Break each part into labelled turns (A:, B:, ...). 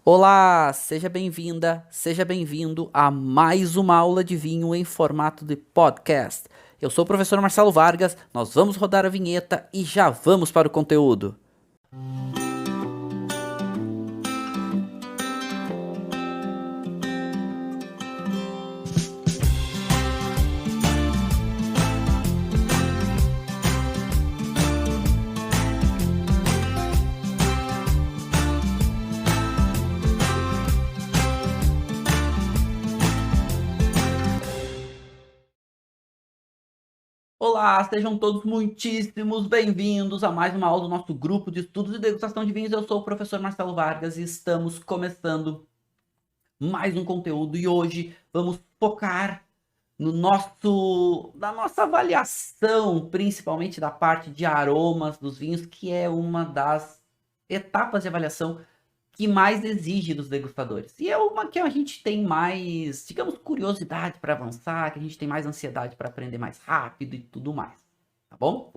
A: Olá, seja bem-vinda, seja bem-vindo a mais uma aula de vinho em formato de podcast. Eu sou o professor Marcelo Vargas, nós vamos rodar a vinheta e já vamos para o conteúdo. Olá, sejam todos muitíssimos bem-vindos a mais uma aula do nosso grupo de estudos e degustação de vinhos. Eu sou o professor Marcelo Vargas e estamos começando mais um conteúdo e hoje vamos focar na nossa avaliação, principalmente da parte de aromas dos vinhos, que é uma das etapas de avaliação que mais exige dos degustadores. E é uma que a gente tem mais, digamos, curiosidade para avançar, que a gente tem mais ansiedade para aprender mais rápido e tudo mais, tá bom?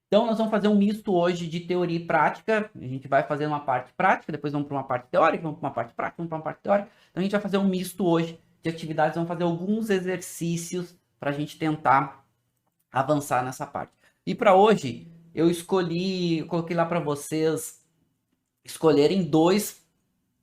A: Então, nós vamos fazer um misto hoje de teoria e prática. A gente vai fazer uma parte prática, depois vamos para uma parte teórica, vamos para uma parte prática, vamos para uma parte teórica. Então, a gente vai fazer um misto hoje de atividades, vamos fazer alguns exercícios para a gente tentar avançar nessa parte. E para hoje, eu coloquei lá para vocês escolherem dois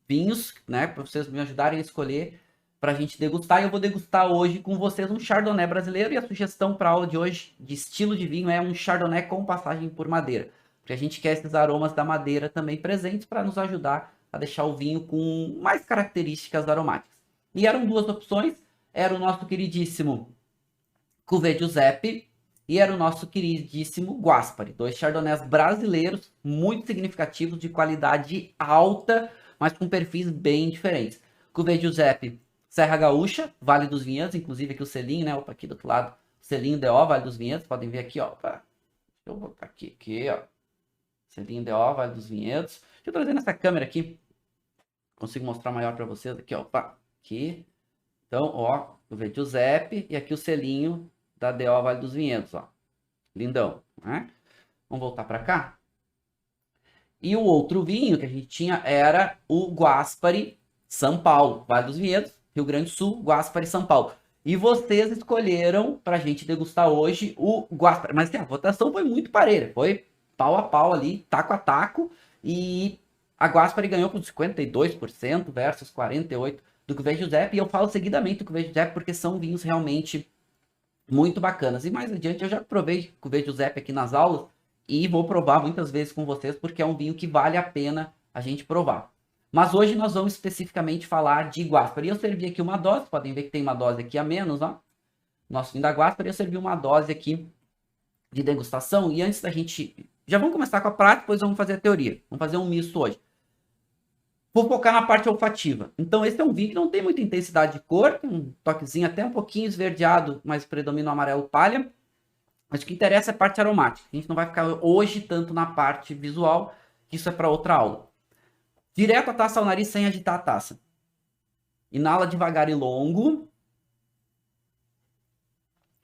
A: vinhos, né, para vocês me ajudarem a escolher para a gente degustar. E eu vou degustar hoje com vocês um Chardonnay brasileiro. E a sugestão para a aula de hoje, de estilo de vinho, é um Chardonnay com passagem por madeira. Porque a gente quer esses aromas da madeira também presentes para nos ajudar a deixar o vinho com mais características aromáticas. E eram duas opções. Era o nosso queridíssimo Cuvée Giuseppe e era o nosso queridíssimo Guaspari. Dois Chardonnays brasileiros, muito significativos, de qualidade alta, mas com perfis bem diferentes. Cuvée Giuseppe, Serra Gaúcha, Vale dos Vinhedos, inclusive aqui o selinho, né? Opa, aqui do outro lado, selinho DO, Vale dos Vinhedos, podem ver aqui, ó. Opa. Deixa eu botar aqui, ó. Selinho DO, Vale dos Vinhedos. Deixa eu trazer nessa câmera aqui. Consigo mostrar maior para vocês aqui, ó. Opa, aqui. Então, ó, Cuvée Giuseppe e aqui o selinho da DO Vale dos Vinhedos, ó. Lindão, né? Vamos voltar para cá. E o outro vinho que a gente tinha era o Guaspari São Paulo, Vale dos Vinhedos, Rio Grande do Sul, Guaspari São Paulo. E vocês escolheram para a gente degustar hoje o Guaspari. Mas assim, a votação foi muito parelha, foi pau a pau ali, taco a taco. E a Guaspari ganhou com 52% versus 48% do Cuvée Giuseppe. E eu falo seguidamente do Cuvée Giuseppe porque são vinhos realmente muito bacanas. E mais adiante eu já provei Cuvée Giuseppe aqui nas aulas e vou provar muitas vezes com vocês porque é um vinho que vale a pena a gente provar. Mas hoje nós vamos especificamente falar de Guaspari. Eu servi aqui uma dose, podem ver que tem uma dose aqui a menos, ó. Nosso vinho da Guaspari, eu servi uma dose aqui de degustação. E antes da gente... Já vamos começar com a prática, depois vamos fazer a teoria. Vamos fazer um misto hoje. Vou focar na parte olfativa. Então, esse é um vinho que não tem muita intensidade de cor, tem um toquezinho até um pouquinho esverdeado, mas predomina o amarelo palha. Mas o que interessa é a parte aromática. A gente não vai ficar hoje tanto na parte visual, que isso é para outra aula. Direto a taça ao nariz sem agitar a taça. Inala devagar e longo.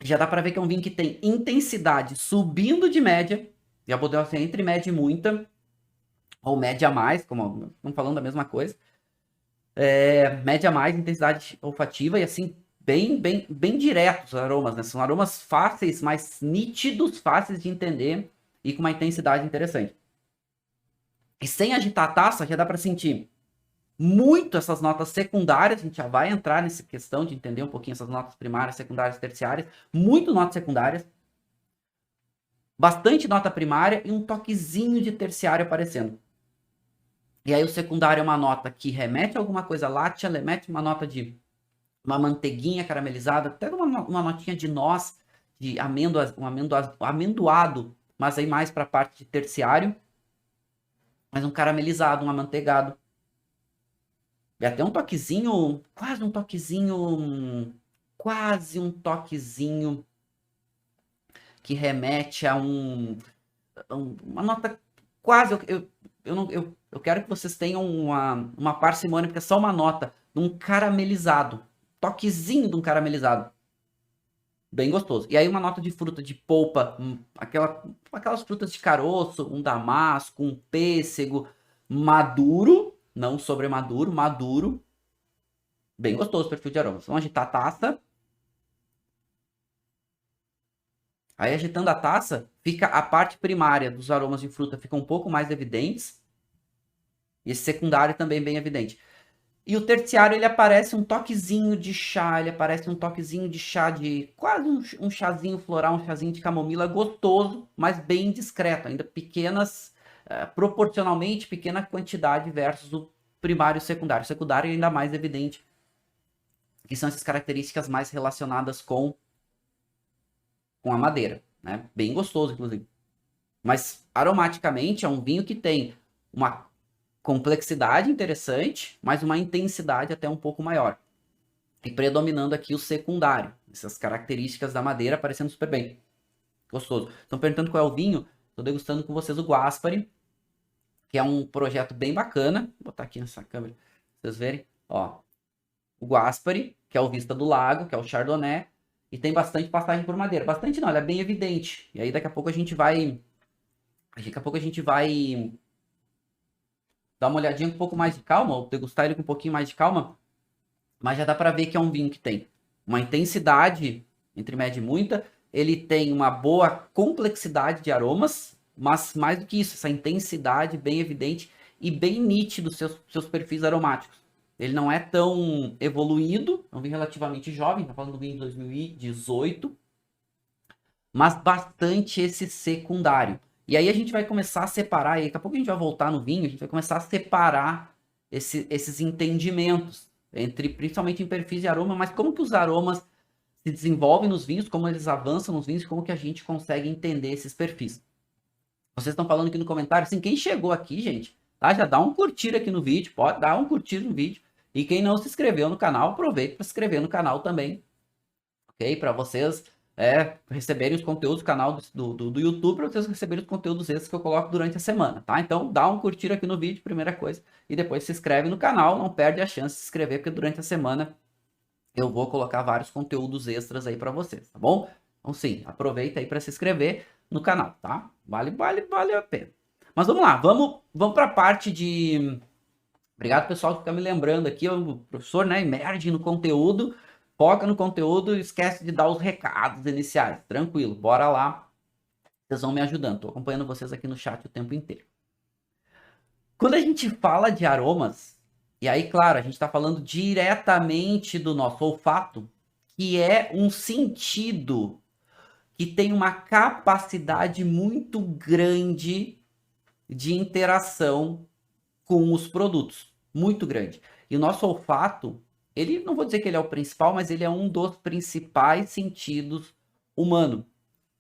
A: Já dá para ver que é um vinho que tem intensidade subindo de média. Já poderia ser entre média e muita. Ou média a mais, como estamos falando da mesma coisa. Média a mais, intensidade olfativa e assim, bem diretos os aromas, né? São aromas fáceis, mais nítidos, fáceis de entender e com uma intensidade interessante. E sem agitar a taça, já dá para sentir muito essas notas secundárias. A gente já vai entrar nessa questão de entender um pouquinho essas notas primárias, secundárias, terciárias. Muito notas secundárias. Bastante nota primária e um toquezinho de terciário aparecendo. E aí o secundário é uma nota que remete a alguma coisa láctea, remete uma nota de uma manteiguinha caramelizada, até uma notinha de noz, de amêndoas, amendoado, mas aí mais para a parte de terciário. Mas um caramelizado, um amanteigado. E até um toquezinho, quase um toquezinho que remete a uma nota quase, eu quero que vocês tenham uma parcimônia, porque é só uma nota de um caramelizado, toquezinho de um caramelizado. Bem gostoso. E aí uma nota de fruta de polpa, aquelas frutas de caroço, um damasco, um pêssego maduro, não sobremaduro, maduro. Bem gostoso o perfil de aromas. Vamos agitar a taça. Aí, agitando a taça, fica a parte primária dos aromas de fruta fica um pouco mais evidentes. E esse secundário também bem evidente. E o terciário, ele aparece um toquezinho de chá, ele aparece um toquezinho de chá de quase um chazinho floral, um chazinho de camomila gostoso, mas bem discreto, ainda pequenas, proporcionalmente pequena quantidade versus o primário e o secundário. O secundário é ainda mais evidente, que são essas características mais relacionadas com a madeira, né? Bem gostoso, inclusive. Mas aromaticamente é um vinho que tem uma complexidade interessante, mas uma intensidade até um pouco maior. E predominando aqui o secundário. Essas características da madeira aparecendo super bem. Gostoso. Estão perguntando qual é o vinho. Estou degustando com vocês o Guaspari, que é um projeto bem bacana. Vou botar aqui nessa câmera para vocês verem. Ó, o Guaspari, que é o Vista do Lago, que é o Chardonnay. E tem bastante passagem por madeira. Bastante não, ela é bem evidente. E aí daqui a pouco a gente vai... dar uma olhadinha com um pouco mais de calma, ou degustar ele com um pouquinho mais de calma, mas já dá para ver que é um vinho que tem uma intensidade entre média e muita, ele tem uma boa complexidade de aromas, mas mais do que isso, essa intensidade bem evidente e bem nítido seus perfis aromáticos. Ele não é tão evoluído, é um vinho relativamente jovem, tá falando do vinho de 2018, mas bastante esse secundário. E aí a gente vai começar a separar, e daqui a pouco a gente vai voltar no vinho, a gente vai começar a separar esses entendimentos, entre principalmente em perfis de aroma, mas como que os aromas se desenvolvem nos vinhos, como eles avançam nos vinhos, como que a gente consegue entender esses perfis. Vocês estão falando aqui no comentário, assim, quem chegou aqui, gente, tá? Já dá um curtir aqui no vídeo, pode dar um curtir no vídeo. E quem não se inscreveu no canal, aproveita para se inscrever no canal também, ok? Para vocês receberem os conteúdos do canal do YouTube, para vocês receberem os conteúdos extras que eu coloco durante a semana, tá? Então, dá um curtir aqui no vídeo, primeira coisa, e depois se inscreve no canal, não perde a chance de se inscrever, porque durante a semana eu vou colocar vários conteúdos extras aí para vocês, tá bom? Então, sim, aproveita aí para se inscrever no canal, tá? Vale a pena. Mas vamos lá, vamos para a parte de... Obrigado, pessoal, que fica me lembrando aqui, o professor, né, emerge no conteúdo, foca no conteúdo e esquece de dar os recados iniciais. Tranquilo, bora lá. Vocês vão me ajudando. Tô acompanhando vocês aqui no chat o tempo inteiro. Quando a gente fala de aromas, e aí, claro, a gente está falando diretamente do nosso olfato, que é um sentido que tem uma capacidade muito grande de interação com os produtos. Muito grande. E o nosso olfato, ele, não vou dizer que ele é o principal, mas ele é um dos principais sentidos humanos.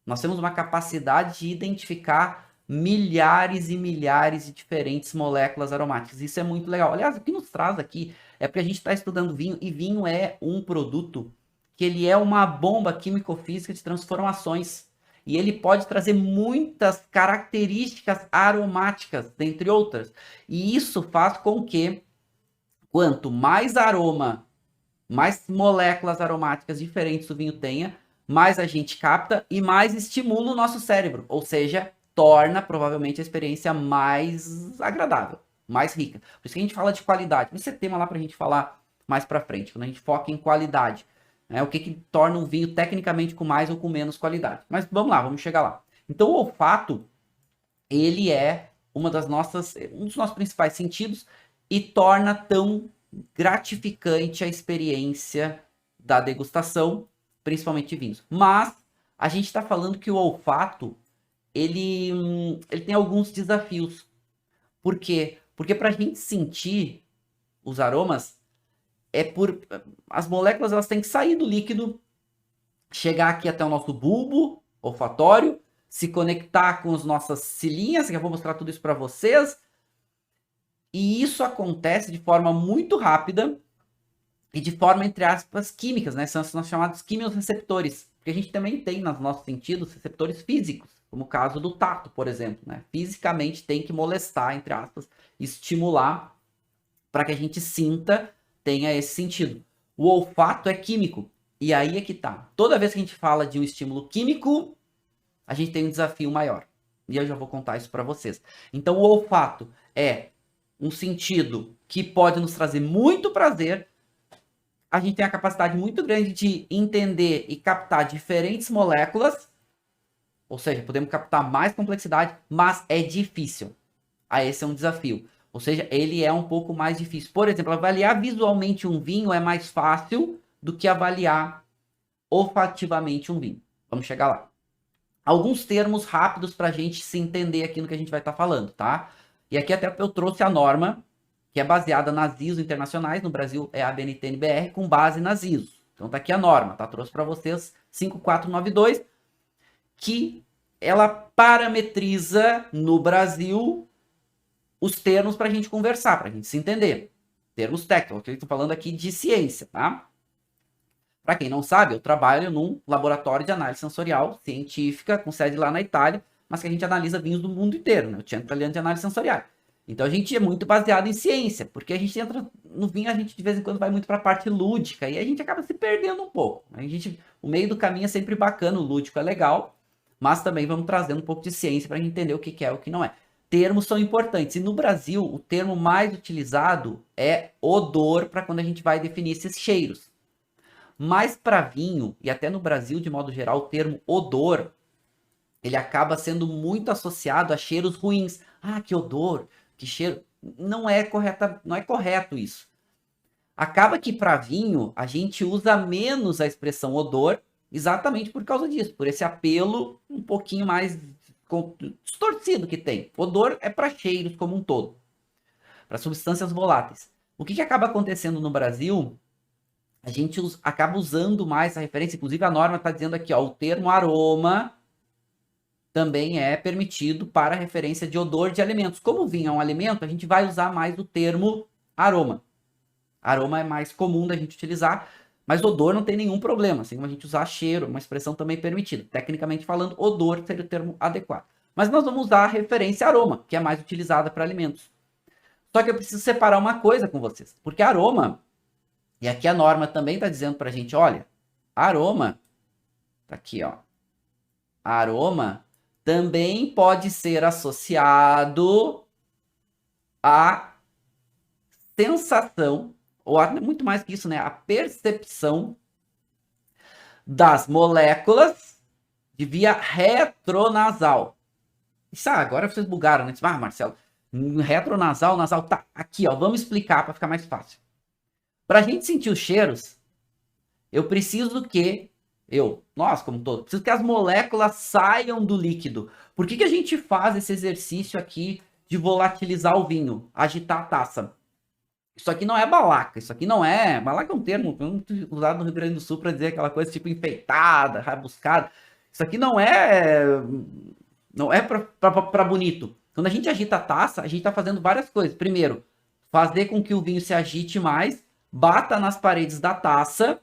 A: Nós temos uma capacidade de identificar milhares e milhares de diferentes moléculas aromáticas. Isso é muito legal. Aliás, o que nos traz aqui é porque a gente está estudando vinho, e vinho é um produto que ele é uma bomba químico-física de transformações. E ele pode trazer muitas características aromáticas, dentre outras. E isso faz com que, quanto mais aroma, mais moléculas aromáticas diferentes o vinho tenha, mais a gente capta e mais estimula o nosso cérebro. Ou seja, torna provavelmente a experiência mais agradável, mais rica. Por isso que a gente fala de qualidade. Esse é tema lá para a gente falar mais para frente, quando a gente foca em qualidade. O que torna um vinho tecnicamente com mais ou com menos qualidade. Mas vamos lá, vamos chegar lá. Então o olfato, ele é um dos nossos principais sentidos e torna tão gratificante a experiência da degustação, principalmente de vinhos. Mas a gente está falando que o olfato, ele tem alguns desafios. Por quê? Porque para a gente sentir os aromas, as moléculas elas têm que sair do líquido, chegar aqui até o nosso bulbo olfatório, se conectar com as nossas cilinhas, que eu vou mostrar tudo isso para vocês. E isso acontece de forma muito rápida e de forma, entre aspas, químicas, né? São chamados quimiorreceptores. Porque a gente também tem nos nossos sentidos receptores físicos, como o caso do tato, por exemplo, né? Fisicamente tem que molestar, entre aspas, estimular para que a gente sinta, tenha esse sentido. O olfato é químico. E aí é que tá. Toda vez que a gente fala de um estímulo químico, a gente tem um desafio maior. E eu já vou contar isso para vocês. Então, o olfato é um sentido que pode nos trazer muito prazer, a gente tem a capacidade muito grande de entender e captar diferentes moléculas, ou seja, podemos captar mais complexidade, mas é difícil. Esse é um desafio. Ou seja, ele é um pouco mais difícil. Por exemplo, avaliar visualmente um vinho é mais fácil do que avaliar olfativamente um vinho. Vamos chegar lá. Alguns termos rápidos para a gente se entender aqui no que a gente vai estar falando, tá? E aqui até eu trouxe a norma, que é baseada nas ISO internacionais. No Brasil é a BNT-NBR, com base nas ISO. Então tá aqui a norma, tá? Trouxe para vocês 5492, que ela parametriza no Brasil os termos para a gente conversar, para a gente se entender. Termos técnicos, eu estou falando aqui de ciência, tá? Para quem não sabe, eu trabalho num laboratório de análise sensorial científica, com sede lá na Itália, mas que a gente analisa vinhos do mundo inteiro, né? O Centro Italiano de Análise Sensorial. Então a gente é muito baseado em ciência, porque a gente entra no vinho, a gente de vez em quando vai muito para a parte lúdica e a gente acaba se perdendo um pouco. O meio do caminho é sempre bacana, o lúdico é legal, mas também vamos trazendo um pouco de ciência para a gente entender o que é e o que não é. Termos são importantes. E no Brasil, o termo mais utilizado é odor, para quando a gente vai definir esses cheiros. Mas para vinho, e até no Brasil de modo geral, o termo odor, ele acaba sendo muito associado a cheiros ruins. Ah, que odor, que cheiro. Não é correto isso. Acaba que para vinho, a gente usa menos a expressão odor, exatamente por causa disso, por esse apelo um pouquinho mais distorcido que tem. Odor é para cheiros como um todo, para substâncias voláteis. O que acaba acontecendo no Brasil? A gente acaba usando mais a referência, inclusive a norma está dizendo aqui, ó, o termo aroma também é permitido para referência de odor de alimentos. Como o vinho é um alimento, a gente vai usar mais o termo aroma. Aroma é mais comum da gente utilizar, mas odor não tem nenhum problema, assim como a gente usar cheiro, uma expressão também permitida. Tecnicamente falando, odor seria o termo adequado. Mas nós vamos usar a referência aroma, que é mais utilizada para alimentos. Só que eu preciso separar uma coisa com vocês, porque aroma, e aqui a norma também está dizendo para a gente, olha, aroma, tá aqui, ó, aroma também pode ser associado à sensação, ou muito mais que isso, né, a percepção das moléculas de via retronasal. Isso, agora vocês bugaram, né? Ah, Marcelo, retronasal, nasal, tá aqui, ó, vamos explicar para ficar mais fácil. Para a gente sentir os cheiros, eu preciso que, nós como todo, preciso que as moléculas saiam do líquido. Por que a gente faz esse exercício aqui de volatilizar o vinho, agitar a taça? Isso aqui não é balaca, isso aqui não é... Balaca é um termo usado no Rio Grande do Sul para dizer aquela coisa tipo enfeitada, rabuscada. Isso aqui não é para bonito. Quando a gente agita a taça, a gente está fazendo várias coisas. Primeiro, fazer com que o vinho se agite mais, bata nas paredes da taça.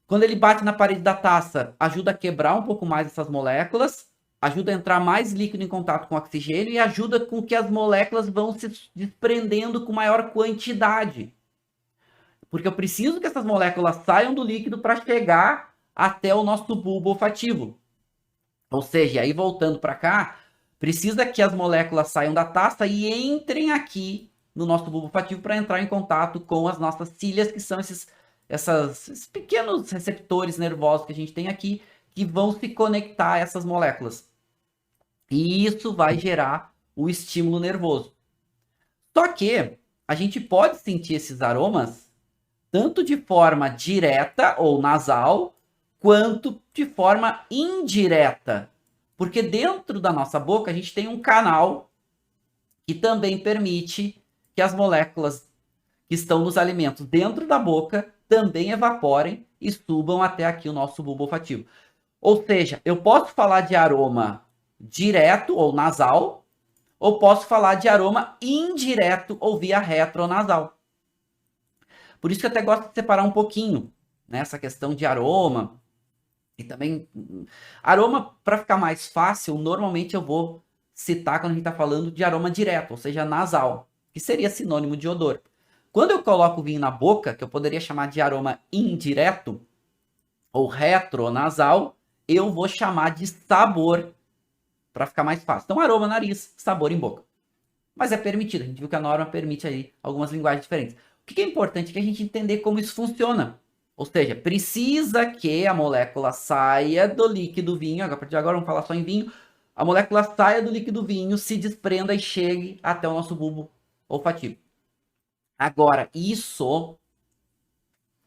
A: Quando ele bate na parede da taça, ajuda a quebrar um pouco mais essas moléculas, ajuda a entrar mais líquido em contato com o oxigênio e ajuda com que as moléculas vão se desprendendo com maior quantidade. Porque eu preciso que essas moléculas saiam do líquido para chegar até o nosso bulbo olfativo. Ou seja, aí voltando para cá, precisa que as moléculas saiam da taça e entrem aqui no nosso bulbo olfativo para entrar em contato com as nossas cílias, que são esses pequenos receptores nervosos que a gente tem aqui, que vão se conectar a essas moléculas. E isso vai gerar o estímulo nervoso. Só que a gente pode sentir esses aromas tanto de forma direta ou nasal, quanto de forma indireta. Porque dentro da nossa boca a gente tem um canal que também permite que as moléculas que estão nos alimentos dentro da boca também evaporem e subam até aqui o nosso bulbo olfativo. Ou seja, eu posso falar de aroma direto ou nasal, ou posso falar de aroma indireto ou via retronasal. Por isso que eu até gosto de separar um pouquinho, né, essa questão de aroma. E também, aroma, para ficar mais fácil, normalmente eu vou citar quando a gente está falando de aroma direto, ou seja, nasal, que seria sinônimo de odor. Quando eu coloco o vinho na boca, que eu poderia chamar de aroma indireto ou retronasal, eu vou chamar de sabor, para ficar mais fácil. Então, aroma, nariz, sabor em boca. mas é permitido. A gente viu que a norma permite aí algumas linguagens diferentes. O que é importante é que a gente entender como isso funciona. Ou seja, precisa que a molécula saia do líquido vinho, a partir de agora vamos falar só em vinho, a molécula saia do líquido vinho, se desprenda e chegue até o nosso bulbo olfativo. Agora, isso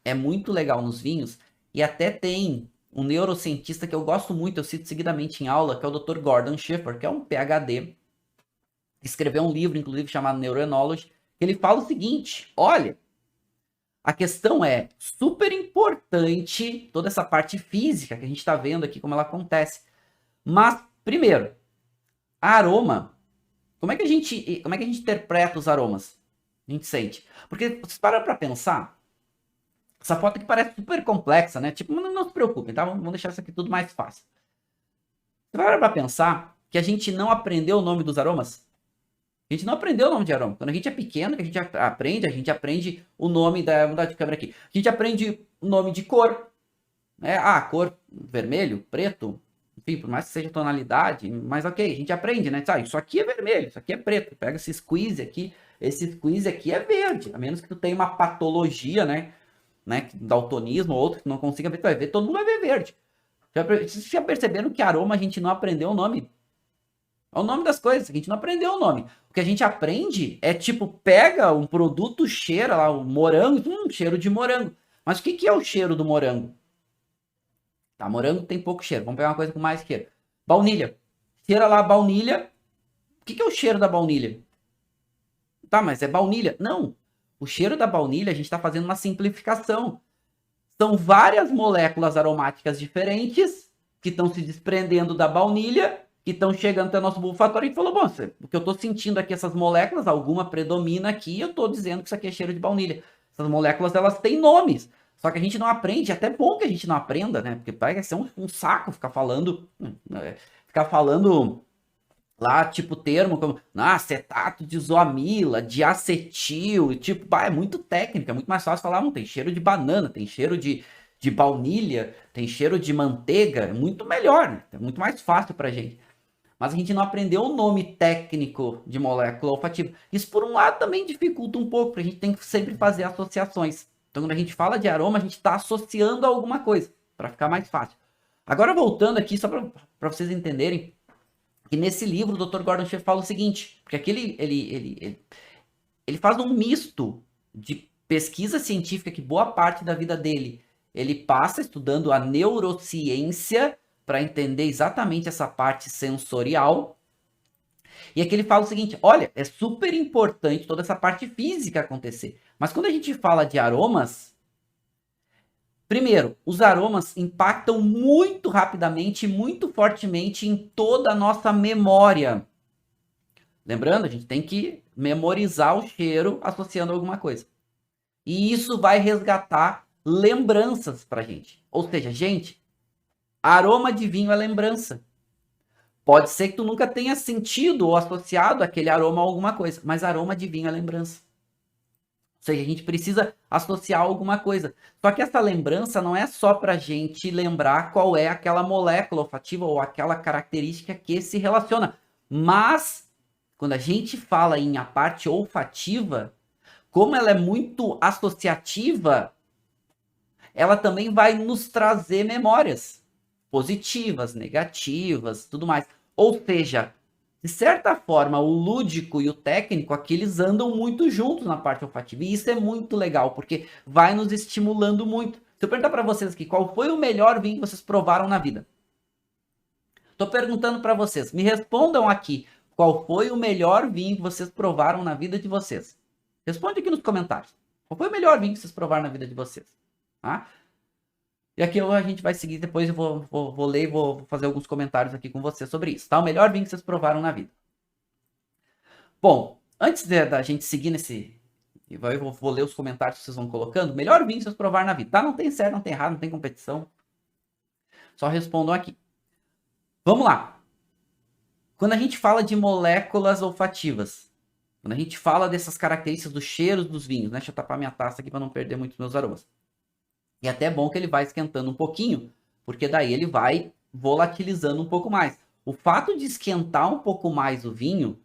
A: é muito legal nos vinhos, e até tem um neurocientista que eu gosto muito, eu cito seguidamente em aula, que é o Dr. Gordon Schiffer, que é um PhD, escreveu um livro, inclusive, chamado Neuroenology, que ele fala o seguinte, olha, a questão é super importante toda essa parte física que a gente está vendo aqui, como ela acontece. Mas, primeiro, aroma, como é que a gente interpreta os aromas? A gente sente. Porque vocês param para pensar, essa foto aqui parece super complexa, né? Tipo, não se preocupem, tá? Vamos deixar isso aqui tudo mais fácil. Você para pensar que a gente não aprendeu o nome dos aromas? A gente não aprendeu o nome de aroma. Quando a gente é pequeno, que a gente aprende o nome da... Vou mudar de câmera aqui. A gente aprende o nome de cor. Né? Ah, cor vermelho, preto. Enfim, por mais que seja tonalidade, mas ok, a gente aprende, né? Ah, isso aqui é vermelho, isso aqui é preto. Pega esse squeeze aqui, esse squeeze aqui é verde. A menos que tu tenha uma patologia, né? Daltonismo ou outro que não consiga ver, tu vai ver, todo mundo vai ver verde. Vocês já perceberam que aroma a gente não aprendeu o nome? É o nome das coisas, a gente não aprendeu o nome. O que a gente aprende é tipo, pega um produto, cheira lá, o morango, cheiro de morango. Mas o que é o cheiro do morango? Tá, morango tem pouco cheiro, vamos pegar uma coisa com mais cheiro. Baunilha. Cheira lá a baunilha. O que é o cheiro da baunilha? Tá, mas é baunilha. Não. O cheiro da baunilha, a gente está fazendo uma simplificação. São várias moléculas aromáticas diferentes que estão se desprendendo da baunilha, que estão chegando até o nosso bulbo olfatório e falou, bom, o que eu estou sentindo aqui, essas moléculas, alguma predomina aqui, eu estou dizendo que isso aqui é cheiro de baunilha. Essas moléculas, elas têm nomes. Só que a gente não aprende, é até bom que a gente não aprenda, né? Porque vai ser um saco ficar falando lá, tipo, termo como acetato de isoamila, de acetil, tipo, é muito técnico, é muito mais fácil falar, tem cheiro de banana, tem cheiro de baunilha, tem cheiro de manteiga, é muito melhor, né? É muito mais fácil pra gente. Mas a gente não aprendeu o nome técnico de molécula olfativa. Isso, por um lado, também dificulta um pouco, porque a gente tem que sempre fazer associações. Então, quando a gente fala de aroma, a gente está associando a alguma coisa, para ficar mais fácil. Agora, voltando aqui, só para vocês entenderem, que nesse livro o Dr. Gordon Schiffer fala o seguinte, porque aqui ele faz um misto de pesquisa científica que boa parte da vida dele ele passa estudando a neurociência para entender exatamente essa parte sensorial. E aqui ele fala o seguinte, olha, é super importante toda essa parte física acontecer. Mas quando a gente fala de aromas, primeiro, os aromas impactam muito rapidamente, muito fortemente em toda a nossa memória. Lembrando, a gente tem que memorizar o cheiro associando a alguma coisa. E isso vai resgatar lembranças pra gente. Ou seja, gente, aroma de vinho é lembrança. Pode ser que tu nunca tenha sentido ou associado aquele aroma a alguma coisa, mas aroma de vinho é lembrança. Ou seja, a gente precisa associar alguma coisa. Só que essa lembrança não é só para a gente lembrar qual é aquela molécula olfativa ou aquela característica que se relaciona. Mas, quando a gente fala em a parte olfativa, como ela é muito associativa, ela também vai nos trazer memórias positivas, negativas, tudo mais. Ou seja, de certa forma, o lúdico e o técnico, aqui eles andam muito juntos na parte olfativa. E isso é muito legal, porque vai nos estimulando muito. Se eu perguntar para vocês aqui, qual foi o melhor vinho que vocês provaram na vida? Estou perguntando para vocês, me respondam aqui, qual foi o melhor vinho que vocês provaram na vida de vocês? Responde aqui nos comentários. Qual foi o melhor vinho que vocês provaram na vida de vocês? Tá? E aqui a gente vai seguir, depois eu vou ler e vou fazer alguns comentários aqui com vocês sobre isso, tá? O melhor vinho que vocês provaram na vida. Bom, antes da gente seguir nesse... Eu vou ler os comentários que vocês vão colocando. Melhor vinho que vocês provaram na vida, tá? Não tem certo, não tem errado, não tem competição. Só respondam aqui. Vamos lá. Quando a gente fala de moléculas olfativas, quando a gente fala dessas características dos cheiros dos vinhos, né? Deixa eu tapar minha taça aqui para não perder muito os meus aromas. E até é bom que ele vai esquentando um pouquinho, porque daí ele vai volatilizando um pouco mais. O fato de esquentar um pouco mais o vinho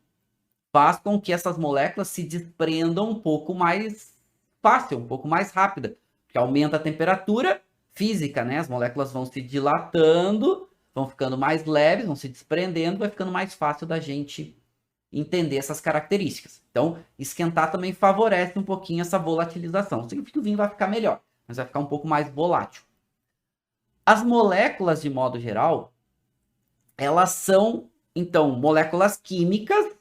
A: faz com que essas moléculas se desprendam um pouco mais fácil, um pouco mais rápida, porque aumenta a temperatura física, né? As moléculas vão se dilatando, vão ficando mais leves, vão se desprendendo, vai ficando mais fácil da gente entender essas características. Então, esquentar também favorece um pouquinho essa volatilização. Não significa que o vinho vai ficar melhor, mas vai ficar um pouco mais volátil. As moléculas, de modo geral, elas são, então, moléculas químicas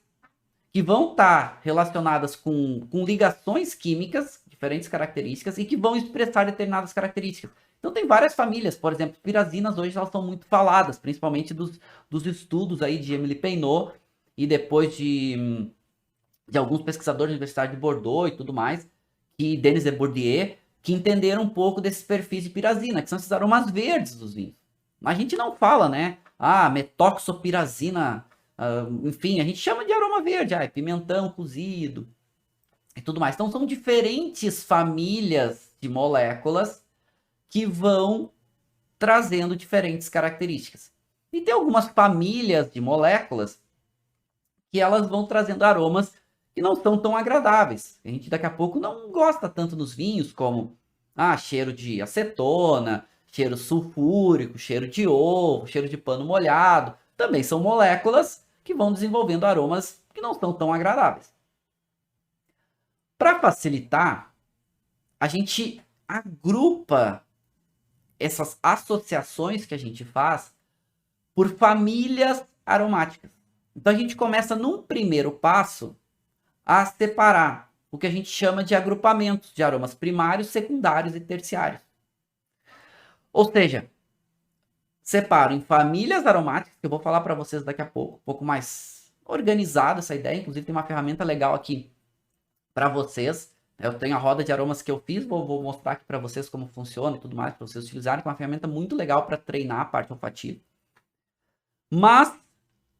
A: que vão estar relacionadas com ligações químicas, diferentes características, e que vão expressar determinadas características. Então tem várias famílias, por exemplo, pirazinas hoje elas são muito faladas, principalmente dos estudos aí de Emily Peinot e depois de alguns pesquisadores da Universidade de Bordeaux e tudo mais, que Denis de Bourdieu, que entenderam um pouco desses perfis de pirazina, que são esses aromas verdes dos vinhos. Mas a gente não fala, né? Metoxopirazina, enfim, a gente chama de aroma verde, pimentão cozido e tudo mais. Então são diferentes famílias de moléculas que vão trazendo diferentes características. E tem algumas famílias de moléculas que elas vão trazendo aromas que não são tão agradáveis. A gente daqui a pouco não gosta tanto nos vinhos, como cheiro de acetona, cheiro sulfúrico, cheiro de ovo, cheiro de pano molhado. Também são moléculas que vão desenvolvendo aromas que não são tão agradáveis. Para facilitar, a gente agrupa essas associações que a gente faz por famílias aromáticas. Então a gente começa num primeiro passo a separar o que a gente chama de agrupamentos de aromas primários, secundários e terciários. Ou seja, separo em famílias aromáticas, que eu vou falar para vocês daqui a pouco, um pouco mais organizado essa ideia, inclusive tem uma ferramenta legal aqui para vocês. Eu tenho a roda de aromas que eu fiz, vou mostrar aqui para vocês como funciona e tudo mais, para vocês utilizarem, que é uma ferramenta muito legal para treinar a parte olfativa. Mas,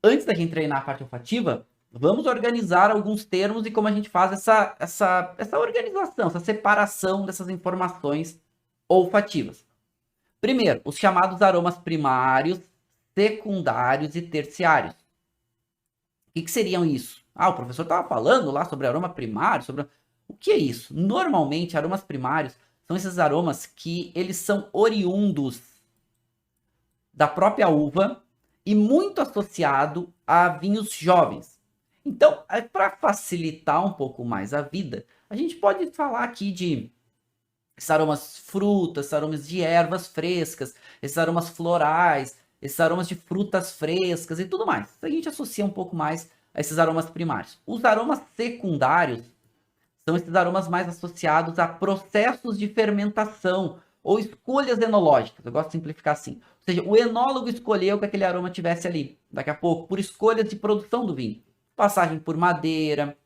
A: antes da gente treinar a parte olfativa, vamos organizar alguns termos e como a gente faz essa organização, essa separação dessas informações olfativas. Primeiro, os chamados aromas primários, secundários e terciários. O que seriam isso? O professor estava falando lá sobre aroma primário, O que é isso? Normalmente, aromas primários são esses aromas que eles são oriundos da própria uva e muito associado a vinhos jovens. Então, para facilitar um pouco mais a vida, a gente pode falar aqui de esses aromas frutas, esses aromas de ervas frescas, esses aromas florais, esses aromas de frutas frescas e tudo mais. A gente associa um pouco mais a esses aromas primários. Os aromas secundários são esses aromas mais associados a processos de fermentação ou escolhas enológicas. Eu gosto de simplificar assim. Ou seja, o enólogo escolheu que aquele aroma tivesse ali, daqui a pouco, por escolhas de produção do vinho. Passagem por madeira,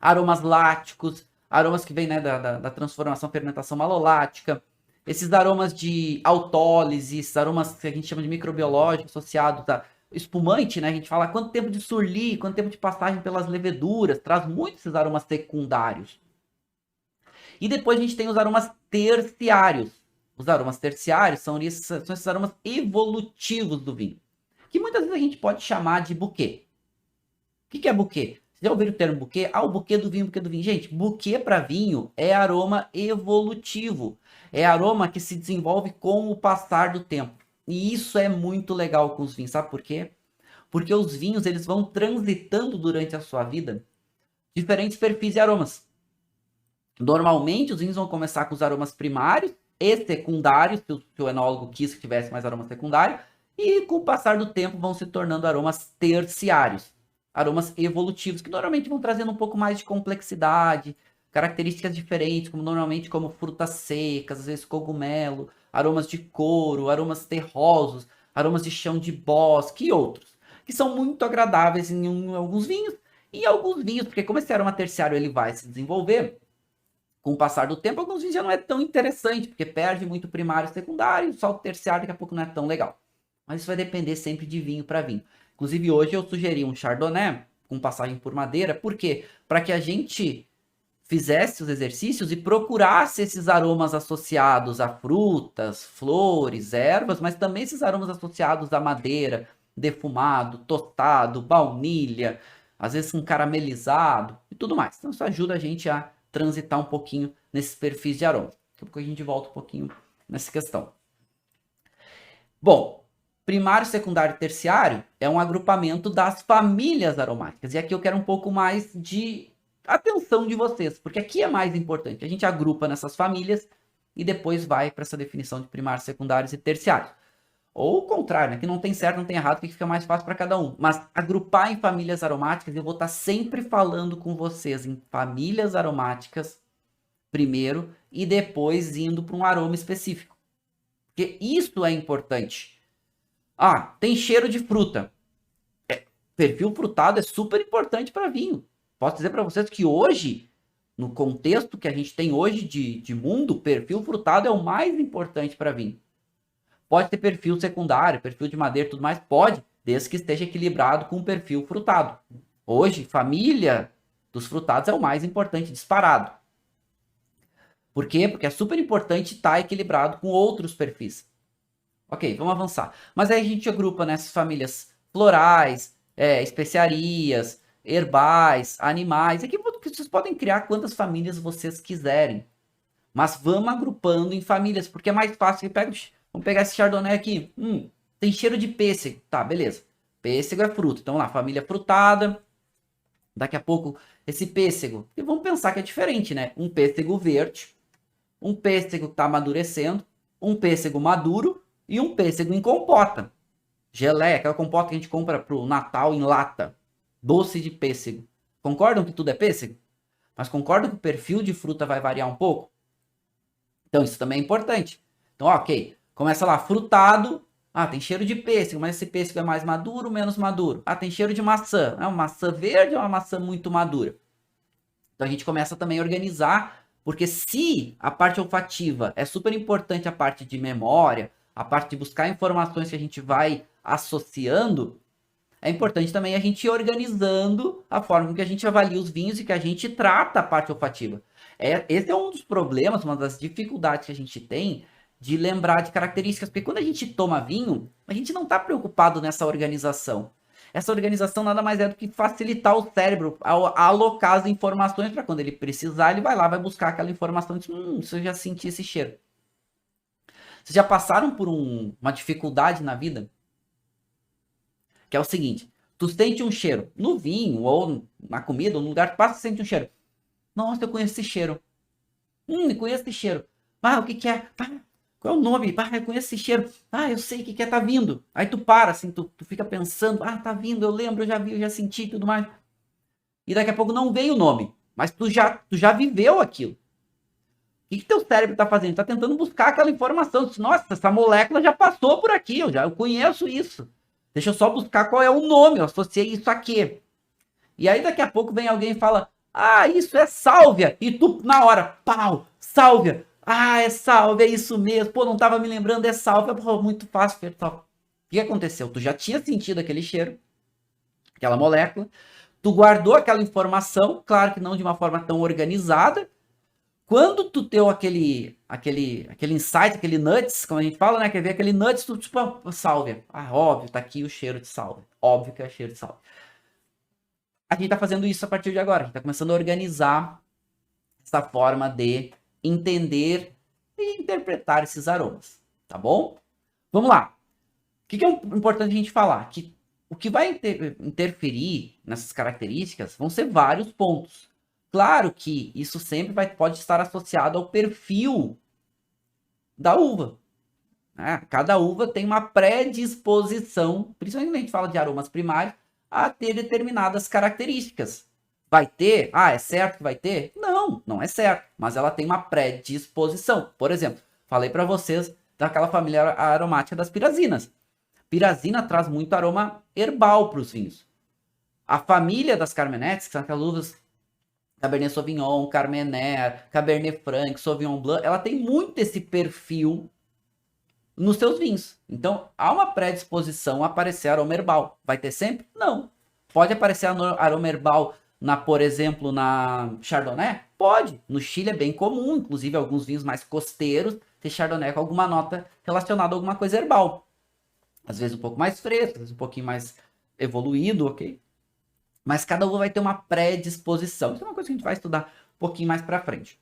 A: aromas láticos, aromas que vêm, né, da transformação, fermentação malolática, esses aromas de autólise, esses aromas que a gente chama de microbiológicos associados a espumante, né? A gente fala quanto tempo de surli, quanto tempo de passagem pelas leveduras, traz muito esses aromas secundários. E depois a gente tem os aromas terciários. Os aromas terciários são esses aromas evolutivos do vinho, que muitas vezes a gente pode chamar de buquê. O que é buquê? Vocês já ouviram o termo buquê? O buquê do vinho, buquê do vinho. Gente, buquê para vinho é aroma evolutivo. É aroma que se desenvolve com o passar do tempo. E isso é muito legal com os vinhos. Sabe por quê? Porque os vinhos eles vão transitando durante a sua vida diferentes perfis de aromas. Normalmente, os vinhos vão começar com os aromas primários e secundários, se o enólogo quis que tivesse mais aroma secundário, e com o passar do tempo vão se tornando aromas terciários. Aromas evolutivos, que normalmente vão trazendo um pouco mais de complexidade, características diferentes, como frutas secas, às vezes cogumelo, aromas de couro, aromas terrosos, aromas de chão de bosque e outros, que são muito agradáveis em alguns vinhos, e em alguns vinhos, porque como esse aroma terciário ele vai se desenvolver, com o passar do tempo, alguns vinhos já não é tão interessante, porque perde muito primário e secundário, só o terciário daqui a pouco não é tão legal. Mas isso vai depender sempre de vinho para vinho. Inclusive hoje eu sugeri um Chardonnay com passagem por madeira, por quê? Para que a gente fizesse os exercícios e procurasse esses aromas associados a frutas, flores, ervas, mas também esses aromas associados a madeira, defumado, tostado, baunilha, às vezes um caramelizado e tudo mais. Então isso ajuda a gente a transitar um pouquinho nesses perfis de aroma. Daqui a pouco a gente volta um pouquinho nessa questão. Bom, primário, secundário e terciário é um agrupamento das famílias aromáticas. E aqui eu quero um pouco mais de atenção de vocês, porque aqui é mais importante. A gente agrupa nessas famílias e depois vai para essa definição de primários, secundários e terciários. Ou o contrário, né? Que não tem certo, não tem errado, que fica mais fácil para cada um. Mas agrupar em famílias aromáticas, eu vou estar sempre falando com vocês em famílias aromáticas primeiro e depois indo para um aroma específico. Porque isso é importante. Ah, tem cheiro de fruta. Perfil frutado é super importante para vinho. Posso dizer para vocês que hoje, no contexto que a gente tem hoje de mundo, perfil frutado é o mais importante para vinho. Pode ter perfil secundário, perfil de madeira e tudo mais, pode, desde que esteja equilibrado com o perfil frutado. Hoje, família dos frutados é o mais importante, disparado. Por quê? Porque é super importante estar equilibrado com outros perfis. Ok, vamos avançar. Mas aí a gente agrupa nessas famílias florais, especiarias, herbais, animais. Aqui vocês podem criar quantas famílias vocês quiserem. Mas vamos agrupando em famílias, porque é mais fácil. Vamos pegar esse chardonnay aqui. Tem cheiro de pêssego. Tá, beleza. Pêssego é fruta. Então lá, família frutada. Daqui a pouco, esse pêssego. E vamos pensar que é diferente, né? Um pêssego verde, um pêssego que está amadurecendo, um pêssego maduro e um pêssego em compota. Geleia, aquela compota que a gente compra pro Natal em lata. Doce de pêssego. Concordam que tudo é pêssego? Mas concordam que o perfil de fruta vai variar um pouco? Então isso também é importante. Então, ok. Começa lá, frutado. Ah, tem cheiro de pêssego, mas esse pêssego é mais maduro, menos maduro. Ah, tem cheiro de maçã. É uma maçã verde ou uma maçã muito madura? Então a gente começa também a organizar, porque se a parte olfativa é super importante, a parte de memória, a parte de buscar informações que a gente vai associando, é importante também a gente ir organizando a forma que a gente avalia os vinhos e que a gente trata a parte olfativa. Esse é um dos problemas, uma das dificuldades que a gente tem de lembrar de características, porque quando a gente toma vinho, a gente não está preocupado nessa organização. Essa organização nada mais é do que facilitar o cérebro a alocar as informações para quando ele precisar, ele vai lá, vai buscar aquela informação e diz, se eu já senti esse cheiro. Vocês já passaram por uma dificuldade na vida? Que é o seguinte, tu sente um cheiro no vinho, ou na comida, ou no lugar que passa, tu sente um cheiro. Nossa, eu conheço esse cheiro. Eu conheço esse cheiro. Ah, o que que é? Ah, qual é o nome? Ah, eu conheço esse cheiro. Ah, eu sei o que que é, tá vindo. Aí tu para, assim, tu fica pensando, ah, tá vindo, eu lembro, eu já vi, eu já senti e tudo mais. E daqui a pouco não vem o nome, mas tu já viveu aquilo. O que que teu cérebro tá fazendo? Tá tentando buscar aquela informação. Nossa, essa molécula já passou por aqui, eu conheço isso. Deixa eu só buscar qual é o nome, eu associei isso aqui. E aí daqui a pouco vem alguém e fala, ah, isso é sálvia. E tu, na hora, pau, sálvia. Ah, é sálvia, é isso mesmo. Pô, não tava me lembrando, é sálvia. Pô, muito fácil, Fertal. O que aconteceu? Tu já tinha sentido aquele cheiro, aquela molécula. Tu guardou aquela informação, claro que não de uma forma tão organizada. Quando tu teu aquele insight, aquele nuts, como a gente fala, né? Quer ver aquele nuts, tu tipo, sálvia. Ah, óbvio, tá aqui o cheiro de sálvia. Óbvio que é cheiro de sálvia. A gente tá fazendo isso a partir de agora. A gente tá começando a organizar essa forma de entender e interpretar esses aromas. Tá bom? Vamos lá. O que é importante a gente falar? Que o que vai interferir nessas características vão ser vários pontos. Claro que isso sempre pode estar associado ao perfil da uva. Né? Cada uva tem uma predisposição, principalmente quando a gente fala de aromas primários, a ter determinadas características. Vai ter? Ah, é certo que vai ter? Não, não é certo. Mas ela tem uma predisposição. Por exemplo, falei para vocês daquela família aromática das pirazinas. Pirazina traz muito aroma herbal para os vinhos. A família das Carmenettes, que são aquelas uvas Cabernet Sauvignon, Carmener, Cabernet Franc, Sauvignon Blanc, ela tem muito esse perfil nos seus vinhos. Então, há uma predisposição a aparecer aroma herbal. Vai ter sempre? Não. Pode aparecer aroma herbal, por exemplo, na Chardonnay? Pode. No Chile é bem comum, inclusive alguns vinhos mais costeiros, ter Chardonnay com alguma nota relacionada a alguma coisa herbal. Às vezes um pouco mais fresco, às vezes um pouquinho mais evoluído, ok? Mas cada uva vai ter uma predisposição. Isso é uma coisa que a gente vai estudar um pouquinho mais para frente.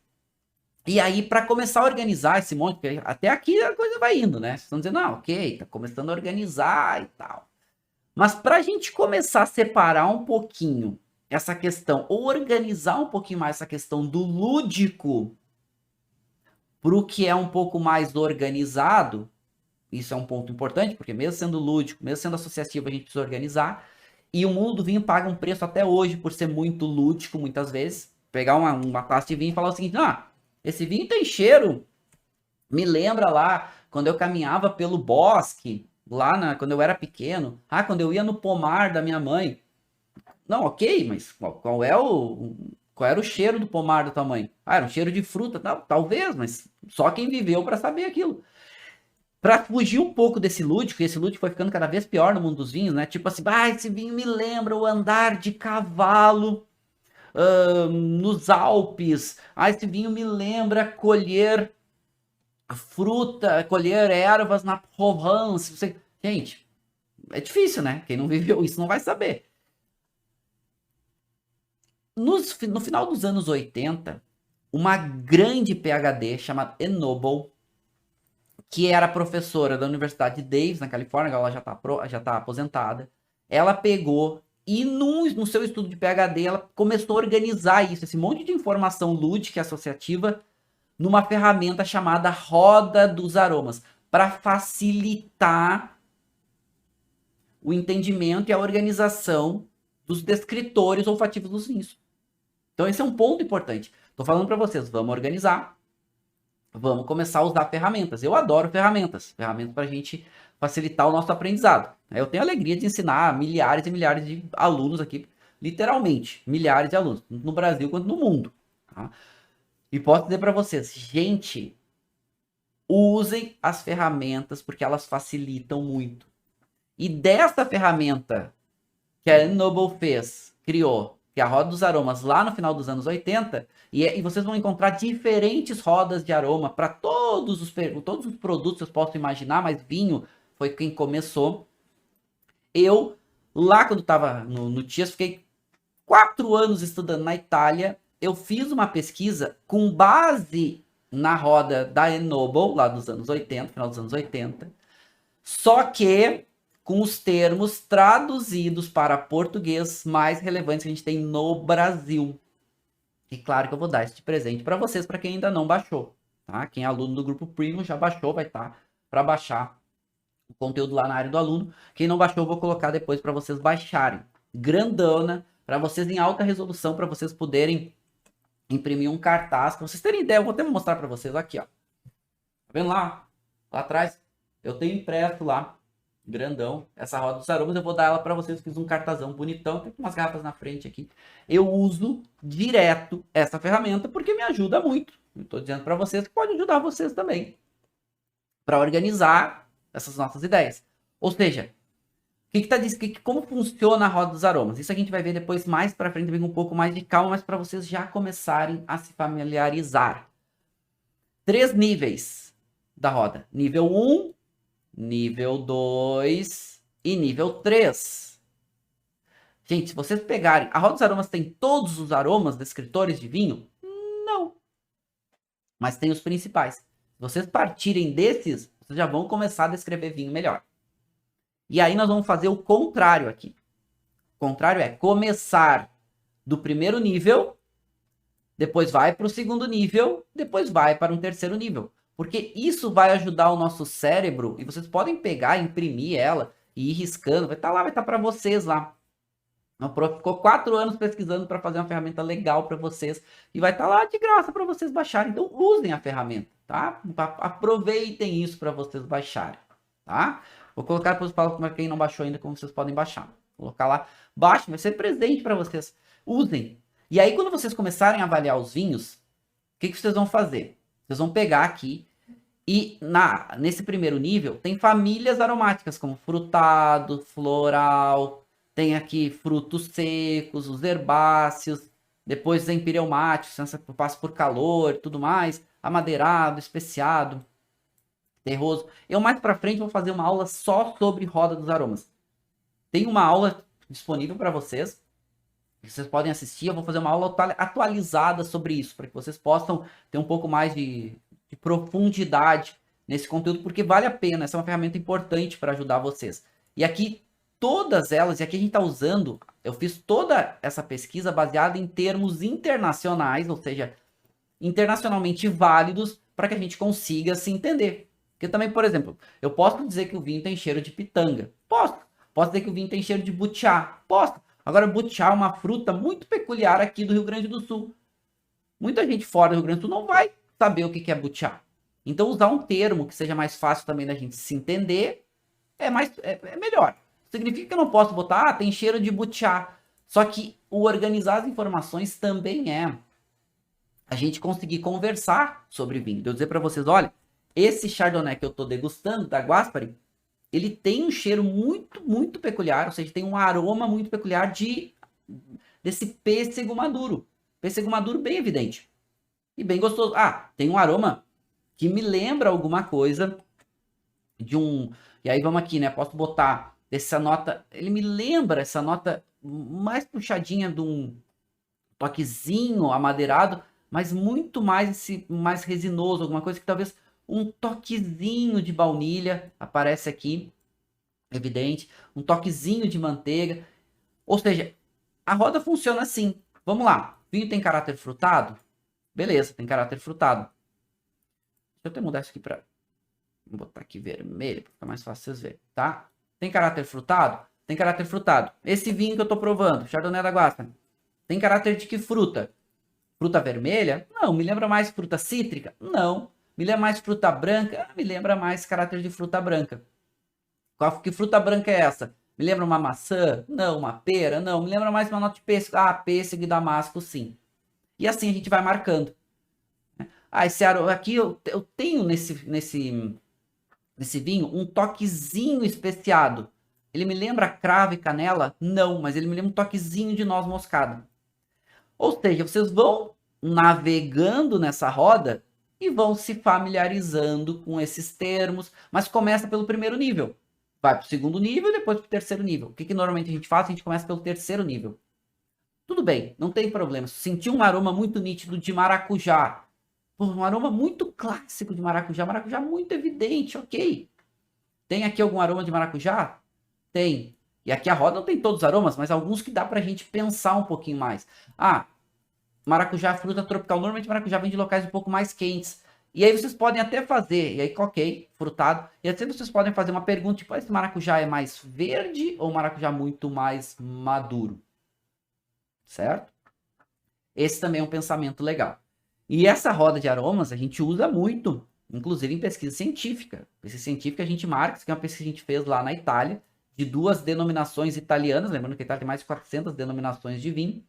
A: E aí, para começar a organizar esse monte, porque até aqui a coisa vai indo, né? Vocês estão dizendo, não, ok, tá começando a organizar e tal. Mas para a gente começar a separar um pouquinho essa questão, ou organizar um pouquinho mais essa questão do lúdico para o que é um pouco mais organizado, isso é um ponto importante, porque mesmo sendo lúdico, mesmo sendo associativo, a gente precisa organizar. E o mundo do vinho paga um preço até hoje por ser muito lúdico, muitas vezes. Pegar uma taça de vinho e falar o seguinte, ah, esse vinho tem cheiro, me lembra lá, quando eu caminhava pelo bosque, quando eu era pequeno, quando eu ia no pomar da minha mãe. Não, ok, mas qual era o cheiro do pomar da tua mãe? Era um cheiro de fruta, talvez, mas só quem viveu para saber aquilo. Para fugir um pouco desse lúdico, e esse lúdico foi ficando cada vez pior no mundo dos vinhos, né? Tipo assim, esse vinho me lembra o andar de cavalo nos Alpes. Esse vinho me lembra colher fruta, colher ervas na Provence. Gente, é difícil, né? Quem não viveu isso não vai saber. No final dos anos 80, uma grande PhD chamada Enoble, que era professora da Universidade de Davis, na Califórnia, ela já tá aposentada, ela pegou e no seu estudo de PhD, ela começou a organizar isso, esse monte de informação lúdica e associativa, numa ferramenta chamada Roda dos Aromas, para facilitar o entendimento e a organização dos descritores olfativos dos vinhos. Então esse é um ponto importante. Estou falando para vocês, vamos organizar, vamos começar a usar ferramentas. Eu adoro ferramentas para a gente facilitar o nosso aprendizado. Eu tenho a alegria de ensinar milhares e milhares de alunos aqui, literalmente, milhares de alunos, no Brasil quanto no mundo. Tá? E posso dizer para vocês, gente, usem as ferramentas porque elas facilitam muito. E dessa ferramenta que a Noble criou, que é a Roda dos Aromas, lá no final dos anos 80, e vocês vão encontrar diferentes rodas de aroma para todos os produtos que vocês possam imaginar, mas vinho foi quem começou. Eu, lá quando estava no TIAS, fiquei 4 anos estudando na Itália, eu fiz uma pesquisa com base na roda da Enoble, lá dos anos 80, final dos anos 80, só que com os termos traduzidos para português mais relevantes que a gente tem no Brasil. E claro que eu vou dar este presente para vocês, para quem ainda não baixou. Tá? Quem é aluno do grupo Premium já baixou, vai estar para baixar o conteúdo lá na área do aluno. Quem não baixou, eu vou colocar depois para vocês baixarem. Grandona, para vocês em alta resolução, para vocês poderem imprimir um cartaz. Para vocês terem ideia, eu vou até mostrar para vocês aqui, ó. Tá vendo lá? Lá atrás, eu tenho impresso lá, grandão, essa roda dos aromas. Eu vou dar ela para vocês. Fiz um cartazão bonitão, tem umas garrafas na frente aqui. Eu uso direto essa ferramenta porque me ajuda muito. Estou dizendo para vocês que pode ajudar vocês também para organizar essas nossas ideias. Ou seja, como funciona a roda dos aromas? Isso a gente vai ver depois mais para frente, com um pouco mais de calma, mas para vocês já começarem a se familiarizar. 3 níveis da roda: nível 1, nível 2 e nível 3. Gente, se vocês pegarem, a roda dos aromas tem todos os aromas descritores de vinho? Não. Mas tem os principais. Se vocês partirem desses, vocês já vão começar a descrever vinho melhor. E aí nós vamos fazer o contrário aqui. O contrário é começar do primeiro nível, depois vai para o segundo nível, depois vai para um terceiro nível. Porque isso vai ajudar o nosso cérebro, e vocês podem pegar, imprimir ela e ir riscando, vai estar lá, vai estar para vocês lá. O prof ficou 4 anos pesquisando para fazer uma ferramenta legal para vocês, e vai estar lá de graça para vocês baixarem. Então usem a ferramenta, tá? Aproveitem isso para vocês baixarem, tá? Vou colocar depois para quem não baixou ainda, como vocês podem baixar. Vou colocar lá, baixem, vai ser presente para vocês. Usem. E aí, quando vocês começarem a avaliar os vinhos, o que vocês vão fazer? Vocês vão pegar aqui e nesse primeiro nível tem famílias aromáticas, como frutado, floral, tem aqui frutos secos, os herbáceos, depois os empireumáticos, passa por calor e tudo mais, amadeirado, especiado, terroso. Eu mais pra frente vou fazer uma aula só sobre roda dos aromas. Tem uma aula disponível para vocês Vocês podem assistir, eu vou fazer uma aula atualizada sobre isso, para que vocês possam ter um pouco mais de profundidade nesse conteúdo, porque vale a pena, essa é uma ferramenta importante para ajudar vocês. E aqui, todas elas, e aqui a gente está usando, eu fiz toda essa pesquisa baseada em termos internacionais, ou seja, internacionalmente válidos, para que a gente consiga se entender. Porque também, por exemplo, eu posso dizer que o vinho tem cheiro de pitanga. Posso. Posso dizer que o vinho tem cheiro de butiá. Posso. Agora, butiá é uma fruta muito peculiar aqui do Rio Grande do Sul. Muita gente fora do Rio Grande do Sul não vai saber o que é butiá. Então, usar um termo que seja mais fácil também da gente se entender é melhor. Significa que eu não posso botar, tem cheiro de butiá. Só que o organizar as informações também é a gente conseguir conversar sobre vinho. Eu dizer para vocês, olha, esse Chardonnay que eu estou degustando, da Guaspari, ele tem um cheiro muito peculiar, ou seja, tem um aroma muito peculiar desse pêssego maduro. Pêssego maduro bem evidente. E bem gostoso. Ah, tem um aroma que me lembra alguma coisa de um... E aí vamos aqui, né? Posso botar essa nota... Ele me lembra essa nota mais puxadinha de um toquezinho amadeirado, mas muito mais resinoso, alguma coisa que talvez um toquezinho de baunilha aparece aqui, evidente, um toquezinho de manteiga. Ou seja, a roda funciona assim. Vamos lá. Vinho tem caráter frutado? Beleza, tem caráter frutado. Deixa eu até mudar isso aqui para... Vou botar aqui vermelho, para ficar mais fácil vocês verem, tá? Tem caráter frutado? Tem caráter frutado. Esse vinho que eu tô provando, Chardonnay da Guasca, tem caráter de que fruta? Fruta vermelha? Não. Me lembra mais fruta cítrica? Não. Me lembra mais fruta branca? Me lembra mais caráter de fruta branca. Que fruta branca é essa? Me lembra uma maçã? Não. Uma pera? Não. Me lembra mais uma nota de pêssego? Ah, pêssego e damasco, sim. E assim a gente vai marcando. Ah, esse aroma aqui eu tenho nesse vinho um toquezinho especiado. Ele me lembra cravo e canela? Não, mas ele me lembra um toquezinho de noz moscada. Ou seja, vocês vão navegando nessa roda e vão se familiarizando com esses termos, mas começa pelo primeiro nível. Vai para o segundo nível e depois para o terceiro nível. O que normalmente a gente faz? A gente começa pelo terceiro nível. Tudo bem, não tem problema. Se sentir um aroma muito nítido de maracujá, um aroma muito clássico de maracujá, maracujá muito evidente, ok. Tem aqui algum aroma de maracujá? Tem. E aqui a roda não tem todos os aromas, mas alguns que dá pra gente pensar um pouquinho mais. Ah, maracujá é fruta tropical. Normalmente maracujá vem de locais um pouco mais quentes. E aí vocês podem até fazer, e aí ok, frutado. E até vocês podem fazer uma pergunta, tipo, esse maracujá é mais verde ou maracujá muito mais maduro? Certo? Esse também é um pensamento legal. E essa roda de aromas a gente usa muito, inclusive em pesquisa científica. Pesquisa científica a gente marca, isso aqui é uma pesquisa que a gente fez lá na Itália, de 2 denominações italianas, lembrando que a Itália tem mais de 400 denominações de vinho,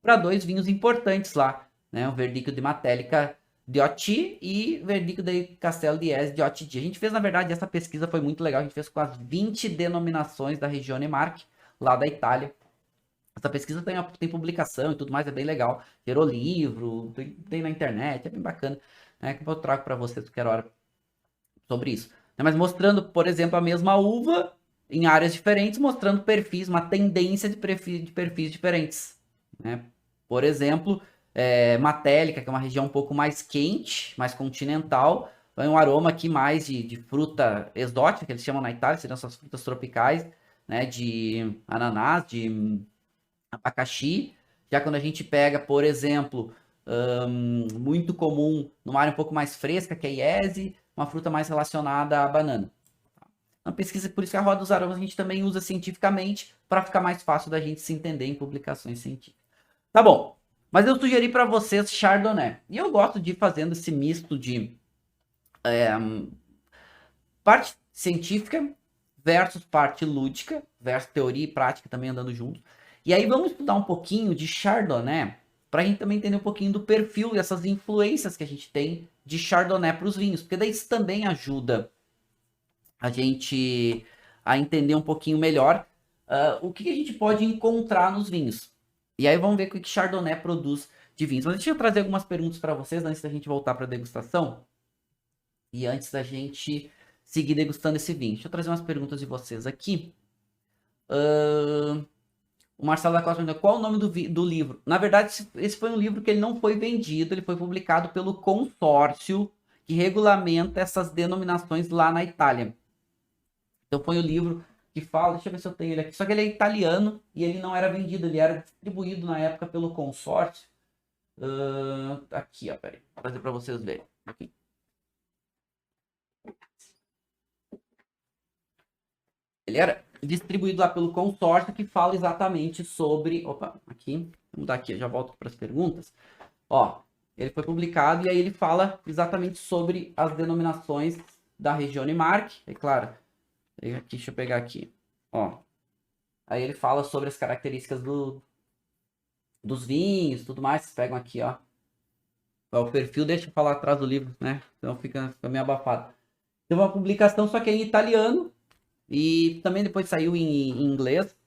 A: para 2 vinhos importantes lá, né? O Verdicchio di Matelica de Otti e Verdicchio di Castel di Esi de Otti. A gente fez, na verdade, essa pesquisa foi muito legal, a gente fez com as 20 denominações da Regione Marche, lá da Itália. Essa pesquisa tem publicação e tudo mais, é bem legal. Gerou livro, tem na internet, é bem bacana. Né, que eu trago para vocês qualquer hora sobre isso. Mas mostrando, por exemplo, a mesma uva em áreas diferentes, mostrando perfis, uma tendência de perfis diferentes. Né? Por exemplo, Matélica, que é uma região um pouco mais quente, mais continental, vai um aroma aqui mais de fruta exótica, que eles chamam na Itália, seriam essas frutas tropicais, né? De ananás, de abacaxi. Já quando a gente pega, por exemplo, muito comum numa área um pouco mais fresca, que é iese, uma fruta mais relacionada à banana. Uma pesquisa, por isso que a roda dos aromas a gente também usa cientificamente para ficar mais fácil da gente se entender em publicações científicas. Tá bom, mas eu sugeri para vocês Chardonnay. E eu gosto de ir fazendo esse misto de parte científica versus parte lúdica, versus teoria e prática também andando junto. E aí vamos estudar um pouquinho de Chardonnay, para a gente também entender um pouquinho do perfil e essas influências que a gente tem de Chardonnay para os vinhos, porque daí isso também ajuda a gente a entender um pouquinho melhor o que a gente pode encontrar nos vinhos. E aí vamos ver o que Chardonnay produz de vinhos. Mas deixa eu trazer algumas perguntas para vocês antes da gente voltar para a degustação. E antes da gente seguir degustando esse vinho. Deixa eu trazer umas perguntas de vocês aqui. O Marcelo da Costa perguntou, qual o nome do livro? Na verdade, esse foi um livro que ele não foi vendido, ele foi publicado pelo consórcio que regulamenta essas denominações lá na Itália. Então foi o livro que fala, deixa eu ver se eu tenho ele aqui, só que ele é italiano e ele não era vendido, ele era distribuído na época pelo consórcio. Aqui, ó, peraí, vou trazer para vocês verem. Aqui. Ele era distribuído lá pelo consórcio que fala exatamente sobre... Opa, aqui, vamos mudar aqui, eu já volto para as perguntas. Ó, ele foi publicado e aí ele fala exatamente sobre as denominações da região Marche, é claro. Aqui, deixa eu pegar aqui, ó. Aí ele fala sobre as características dos vinhos, tudo mais. Vocês pegam aqui, ó. O perfil, deixa eu falar atrás do livro, né? Então fica meio abafado. Tem uma publicação, só que é em italiano. E também depois saiu em inglês.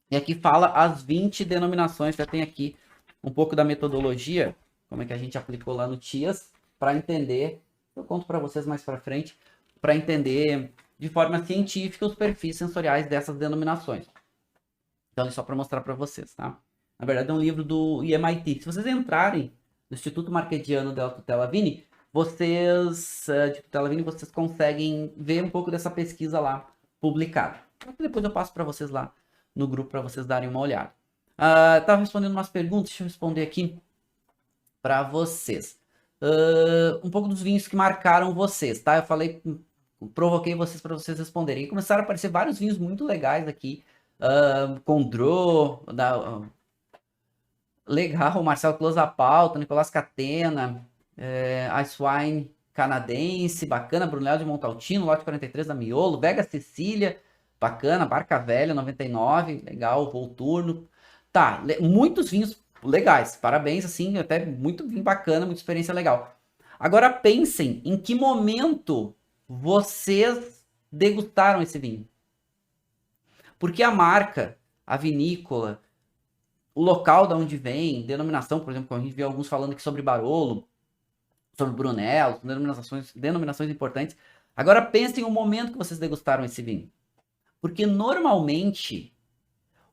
A: E aqui fala as 20 denominações. Já tem aqui um pouco da metodologia, como é que a gente aplicou lá no TIAS, para entender. Eu conto para vocês mais para frente, para entender de forma científica os perfis sensoriais dessas denominações. Então, é só para mostrar para vocês, tá? Na verdade, é um livro do MIT. Se vocês entrarem no Instituto Marquesiano della Tutela Vini, vocês conseguem ver um pouco dessa pesquisa lá publicada. Depois eu passo para vocês lá no grupo para vocês darem uma olhada. Tava respondendo umas perguntas, deixa eu responder aqui para vocês. Um pouco dos vinhos que marcaram vocês, tá? Eu falei, provoquei vocês para vocês responderem. E começaram a aparecer vários vinhos muito legais aqui. Condro, legal, Marcelo Close a pauta, Nicolás Catena, Ice Wine canadense, bacana, Brunello de Montaltino, lote 43 da Miolo, Vega Sicília, bacana, Barca Velha 99, legal, Volturno. Tá, muitos vinhos legais, parabéns, assim, até muito vinho bacana, muita experiência legal. Agora pensem em que momento vocês degustaram esse vinho. Porque a marca, a vinícola, o local de onde vem, denominação, por exemplo, a gente vê alguns falando aqui sobre Barolo, sobre Brunello, denominações importantes. Agora pensem o momento que vocês degustaram esse vinho. Porque normalmente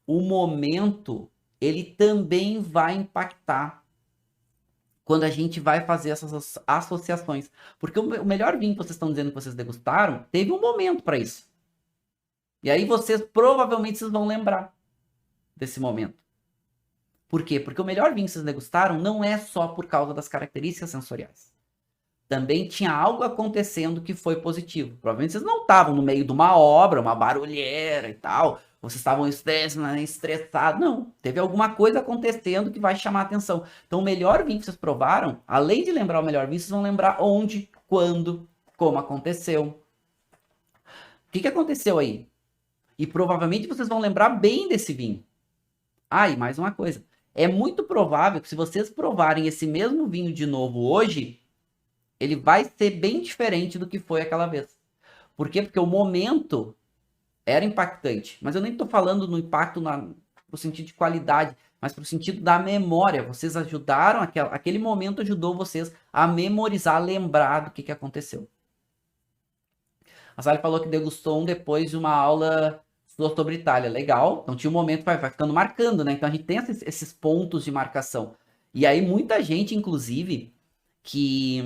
A: o momento ele também vai impactar quando a gente vai fazer essas associações. Porque o melhor vinho que vocês estão dizendo que vocês degustaram, teve um momento para isso. E aí provavelmente vocês vão lembrar desse momento. Por quê? Porque o melhor vinho que vocês degustaram não é só por causa das características sensoriais. Também tinha algo acontecendo que foi positivo. Provavelmente vocês não estavam no meio de uma obra, uma barulheira e tal. Vocês estavam estressados. Não. Teve alguma coisa acontecendo que vai chamar a atenção. Então, o melhor vinho que vocês provaram, além de lembrar o melhor vinho, vocês vão lembrar onde, quando, como aconteceu. O que aconteceu aí? E provavelmente vocês vão lembrar bem desse vinho. E mais uma coisa. É muito provável que se vocês provarem esse mesmo vinho de novo hoje, ele vai ser bem diferente do que foi aquela vez. Por quê? Porque o momento era impactante. Mas eu nem estou falando no impacto no sentido de qualidade, mas pro sentido da memória. Vocês ajudaram, aquele momento ajudou vocês a memorizar, a lembrar do que aconteceu. A Sally falou que degustou depois de uma aula sobre Itália. Legal. Então tinha um momento, vai ficando marcando, né? Então a gente tem esses pontos de marcação. E aí muita gente, inclusive, que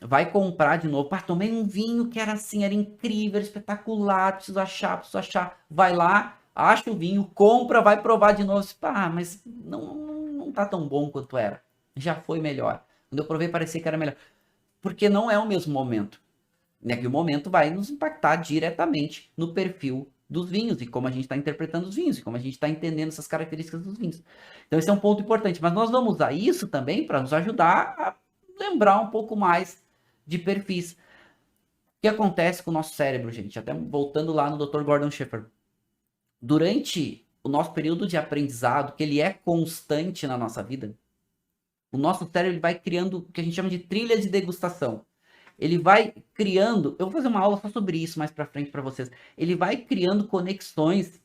A: vai comprar de novo. Tomei um vinho que era assim, era incrível, espetacular, preciso achar. Vai lá, acha o vinho, compra, vai provar de novo. Mas não tá tão bom quanto era. Já foi melhor. Quando eu provei, parecia que era melhor. Porque não é o mesmo momento. Né? Que o momento vai nos impactar diretamente no perfil dos vinhos e como a gente está interpretando os vinhos e como a gente está entendendo essas características dos vinhos. Então esse é um ponto importante, mas nós vamos usar isso também para nos ajudar a lembrar um pouco mais de perfis. O que acontece com o nosso cérebro, gente? Até voltando lá no Dr. Gordon Sheffer. Durante o nosso período de aprendizado, que ele é constante na nossa vida, o nosso cérebro vai criando o que a gente chama de trilha de degustação. Ele vai criando, eu vou fazer uma aula só sobre isso mais para frente para vocês. Ele vai criando conexões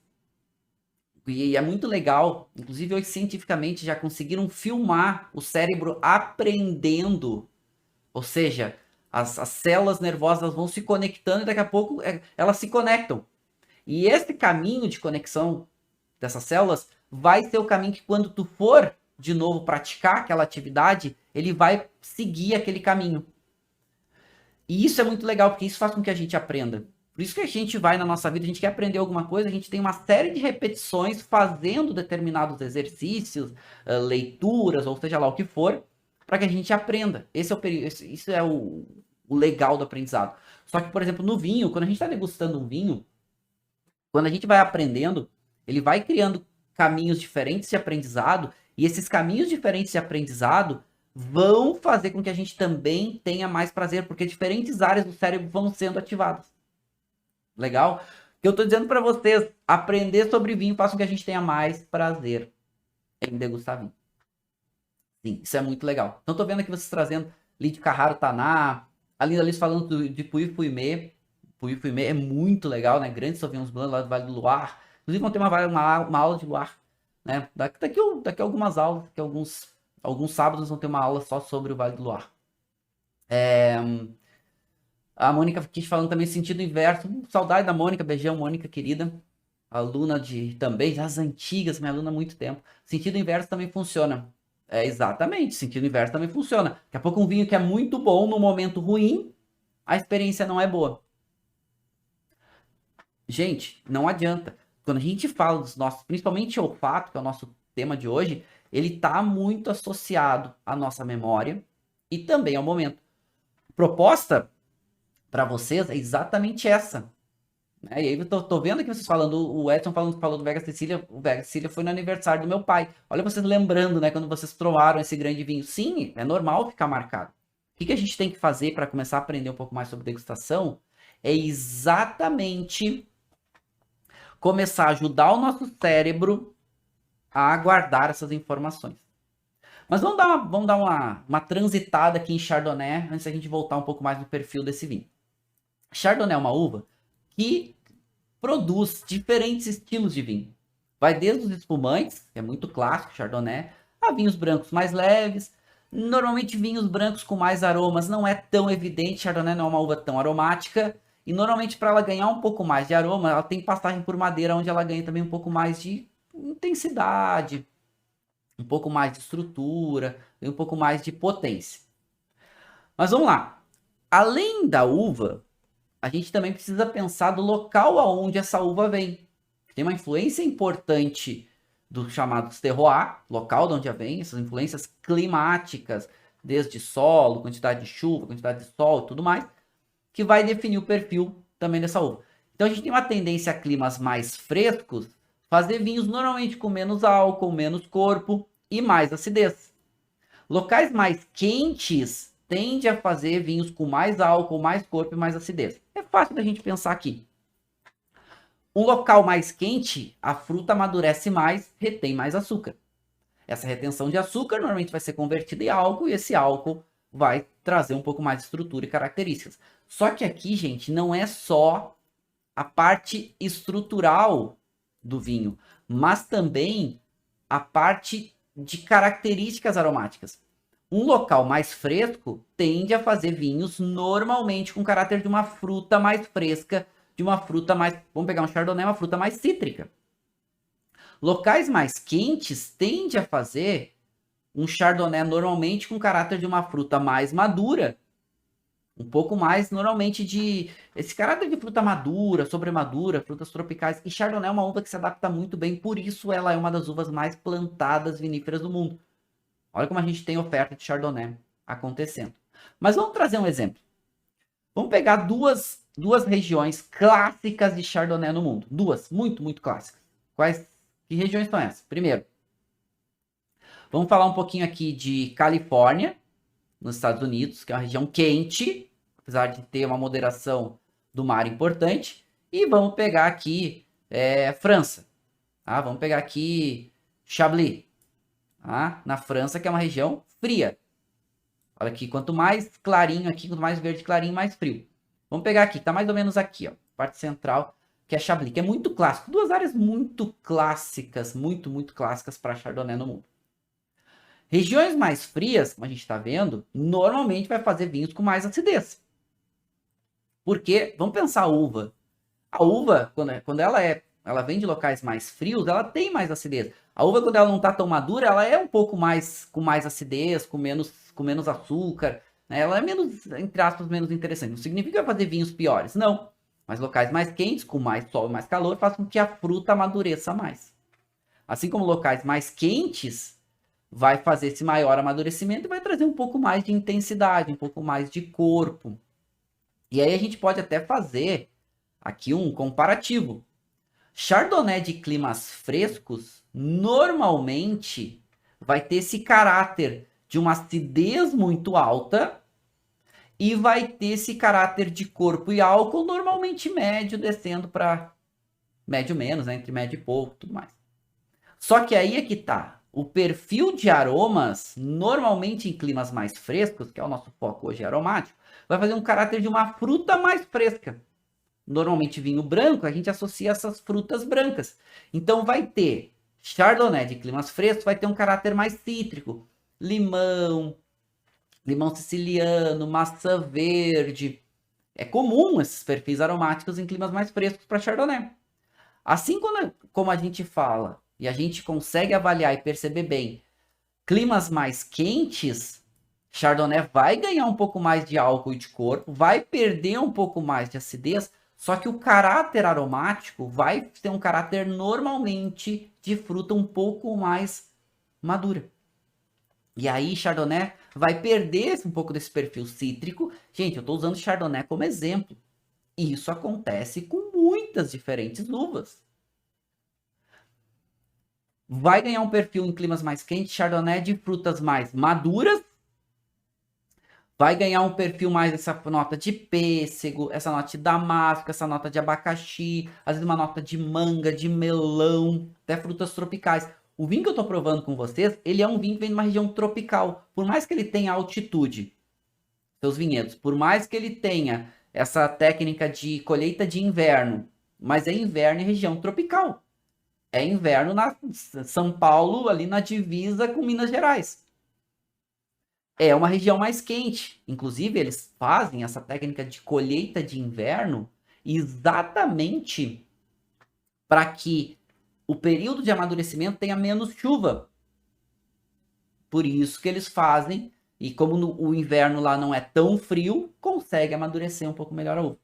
A: e é muito legal. Inclusive hoje cientificamente já conseguiram filmar o cérebro aprendendo, ou seja, as células nervosas vão se conectando e daqui a pouco elas se conectam. E esse caminho de conexão dessas células vai ser o caminho que quando tu for de novo praticar aquela atividade, ele vai seguir aquele caminho. E isso é muito legal, porque isso faz com que a gente aprenda. Por isso que a gente vai na nossa vida, a gente quer aprender alguma coisa, a gente tem uma série de repetições fazendo determinados exercícios, leituras, ou seja lá o que for, para que a gente aprenda. Esse é isso é o legal do aprendizado. Só que, por exemplo, no vinho, quando a gente está degustando um vinho, quando a gente vai aprendendo, ele vai criando caminhos diferentes de aprendizado, e esses caminhos diferentes de aprendizado vão fazer com que a gente também tenha mais prazer, porque diferentes áreas do cérebro vão sendo ativadas. Legal? O que eu estou dizendo para vocês, aprender sobre vinho faz com que a gente tenha mais prazer em degustar vinho. Sim, isso é muito legal. Então, estou vendo aqui vocês trazendo Lídio Carraro Taná, a Linda Liz falando de Puy-Fuimê. Puy-Fuimê é muito legal, né? Grandes Sauvignons Blanc lá do Vale do Loire. Inclusive, vão ter uma aula de Loire, né? Daqui algumas aulas, daqui alguns sábados vão ter uma aula só sobre o Vale do Loire. A Mônica quis falando também sentido inverso. Saudade da Mônica, beijão, Mônica querida. Aluna também, das antigas, minha aluna há muito tempo. Sentido inverso também funciona. Exatamente, sentido inverso também funciona. Daqui a pouco um vinho que é muito bom no momento ruim, a experiência não é boa. Gente, não adianta. Quando a gente fala dos nossos, principalmente olfato, que é o nosso tema de hoje, ele está muito associado à nossa memória e também ao momento. Proposta para vocês é exatamente essa. E aí eu tô vendo aqui vocês falando, o Edson falou do Vega Sicília, o Vega Sicília foi no aniversário do meu pai. Olha vocês lembrando, né, quando vocês provaram esse grande vinho. Sim, é normal ficar marcado. O que a gente tem que fazer para começar a aprender um pouco mais sobre degustação? É exatamente começar a ajudar o nosso cérebro a guardar essas informações. Mas vamos dar uma transitada aqui em Chardonnay, antes da gente voltar um pouco mais no perfil desse vinho. Chardonnay é uma uva que produz diferentes estilos de vinho. Vai desde os espumantes, que é muito clássico, Chardonnay, a vinhos brancos mais leves. Normalmente vinhos brancos com mais aromas não é tão evidente, Chardonnay não é uma uva tão aromática. E normalmente para ela ganhar um pouco mais de aroma, ela tem passagem por madeira, onde ela ganha também um pouco mais de intensidade, um pouco mais de estrutura, e um pouco mais de potência. Mas vamos lá. Além da uva, a gente também precisa pensar do local aonde essa uva vem. Tem uma influência importante do chamado terroir, local de onde ela vem, essas influências climáticas, desde solo, quantidade de chuva, quantidade de sol e tudo mais, que vai definir o perfil também dessa uva. Então a gente tem uma tendência a climas mais frescos, fazer vinhos normalmente com menos álcool, menos corpo e mais acidez. Locais mais quentes tende a fazer vinhos com mais álcool, mais corpo e mais acidez. É fácil da gente pensar aqui. Um local mais quente, a fruta amadurece mais, retém mais açúcar. Essa retenção de açúcar normalmente vai ser convertida em álcool e esse álcool vai trazer um pouco mais de estrutura e características. Só que aqui, gente, não é só a parte estrutural do vinho, mas também a parte de características aromáticas. Um local mais fresco tende a fazer vinhos normalmente com caráter de uma fruta mais fresca, de uma fruta mais... Vamos pegar um Chardonnay, uma fruta mais cítrica. Locais mais quentes tende a fazer um Chardonnay normalmente com caráter de uma fruta mais madura, um pouco mais normalmente de esse caráter de fruta madura, sobremadura, frutas tropicais. E Chardonnay é uma uva que se adapta muito bem, por isso ela é uma das uvas mais plantadas viníferas do mundo. Olha como a gente tem oferta de Chardonnay acontecendo. Mas vamos trazer um exemplo. Vamos pegar duas regiões clássicas de Chardonnay no mundo. Duas, muito clássicas. Que regiões são essas? Primeiro, vamos falar um pouquinho aqui de Califórnia, nos Estados Unidos, que é uma região quente, apesar de ter uma moderação do mar importante. E vamos pegar aqui França. Tá? Vamos pegar aqui Chablis, tá? Na França, que é uma região fria. Olha aqui, quanto mais clarinho aqui, quanto mais verde clarinho, mais frio. Vamos pegar aqui, tá mais ou menos aqui, ó, parte central, que é Chablis, que é muito clássico. Duas áreas muito clássicas, muito clássicas para Chardonnay no mundo. Regiões mais frias, como a gente está vendo, normalmente vai fazer vinhos com mais acidez. Porque, vamos pensar a uva. A uva, quando ela é ela vem de locais mais frios, ela tem mais acidez. A uva, quando ela não está tão madura, ela é um pouco mais com mais acidez, com menos açúcar, né? Ela é menos, entre aspas, menos interessante. Não significa que vai fazer vinhos piores, não. Mas locais mais quentes, com mais sol e mais calor, faz com que a fruta amadureça mais. Assim como locais mais quentes, vai fazer esse maior amadurecimento e vai trazer um pouco mais de intensidade, um pouco mais de corpo. E aí a gente pode até fazer aqui um comparativo. Chardonnay de climas frescos normalmente vai ter esse caráter de uma acidez muito alta e vai ter esse caráter de corpo e álcool normalmente médio, descendo para médio menos, né? Entre médio e pouco, tudo mais. Só que aí é que tá. O perfil de aromas, normalmente em climas mais frescos, que é o nosso foco hoje aromático, vai fazer um caráter de uma fruta mais fresca. Normalmente vinho branco, a gente associa essas frutas brancas. Então vai ter Chardonnay de climas frescos, vai ter um caráter mais cítrico. Limão, limão siciliano, maçã verde. É comum esses perfis aromáticos em climas mais frescos para Chardonnay. Assim como a gente fala e a gente consegue avaliar e perceber bem climas mais quentes, Chardonnay vai ganhar um pouco mais de álcool e de corpo, vai perder um pouco mais de acidez, só que o caráter aromático vai ter um caráter normalmente de fruta um pouco mais madura. E aí Chardonnay vai perder um pouco desse perfil cítrico. Gente, eu estou usando Chardonnay como exemplo. E isso acontece com muitas diferentes uvas. Vai ganhar um perfil em climas mais quentes, Chardonnay de frutas mais maduras. Vai ganhar um perfil mais essa nota de pêssego, essa nota de damasco, essa nota de abacaxi, às vezes uma nota de manga, de melão, até frutas tropicais. O vinho que eu estou provando com vocês, ele é um vinho que vem de uma região tropical. Por mais que ele tenha altitude, seus vinhedos, por mais que ele tenha essa técnica de colheita de inverno, mas é inverno em região tropical. É inverno na São Paulo, ali na divisa com Minas Gerais. É uma região mais quente. Inclusive, eles fazem essa técnica de colheita de inverno exatamente para que o período de amadurecimento tenha menos chuva. Por isso que eles fazem, e como o inverno lá não é tão frio, consegue amadurecer um pouco melhor a uva.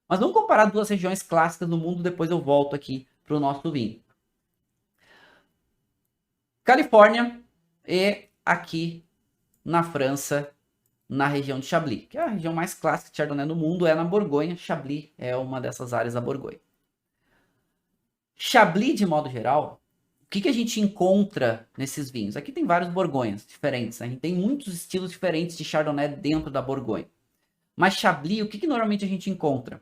A: Mas vamos comparar duas regiões clássicas do mundo, depois eu volto aqui para o nosso vinho. Califórnia e aqui na França, na região de Chablis, que é a região mais clássica de Chardonnay do mundo, é na Borgonha. Chablis é uma dessas áreas da Borgonha. Chablis, de modo geral, o que a gente encontra nesses vinhos? Aqui tem vários Borgonhas diferentes, né? A gente tem muitos estilos diferentes de Chardonnay dentro da Borgonha. Mas Chablis, o que normalmente a gente encontra?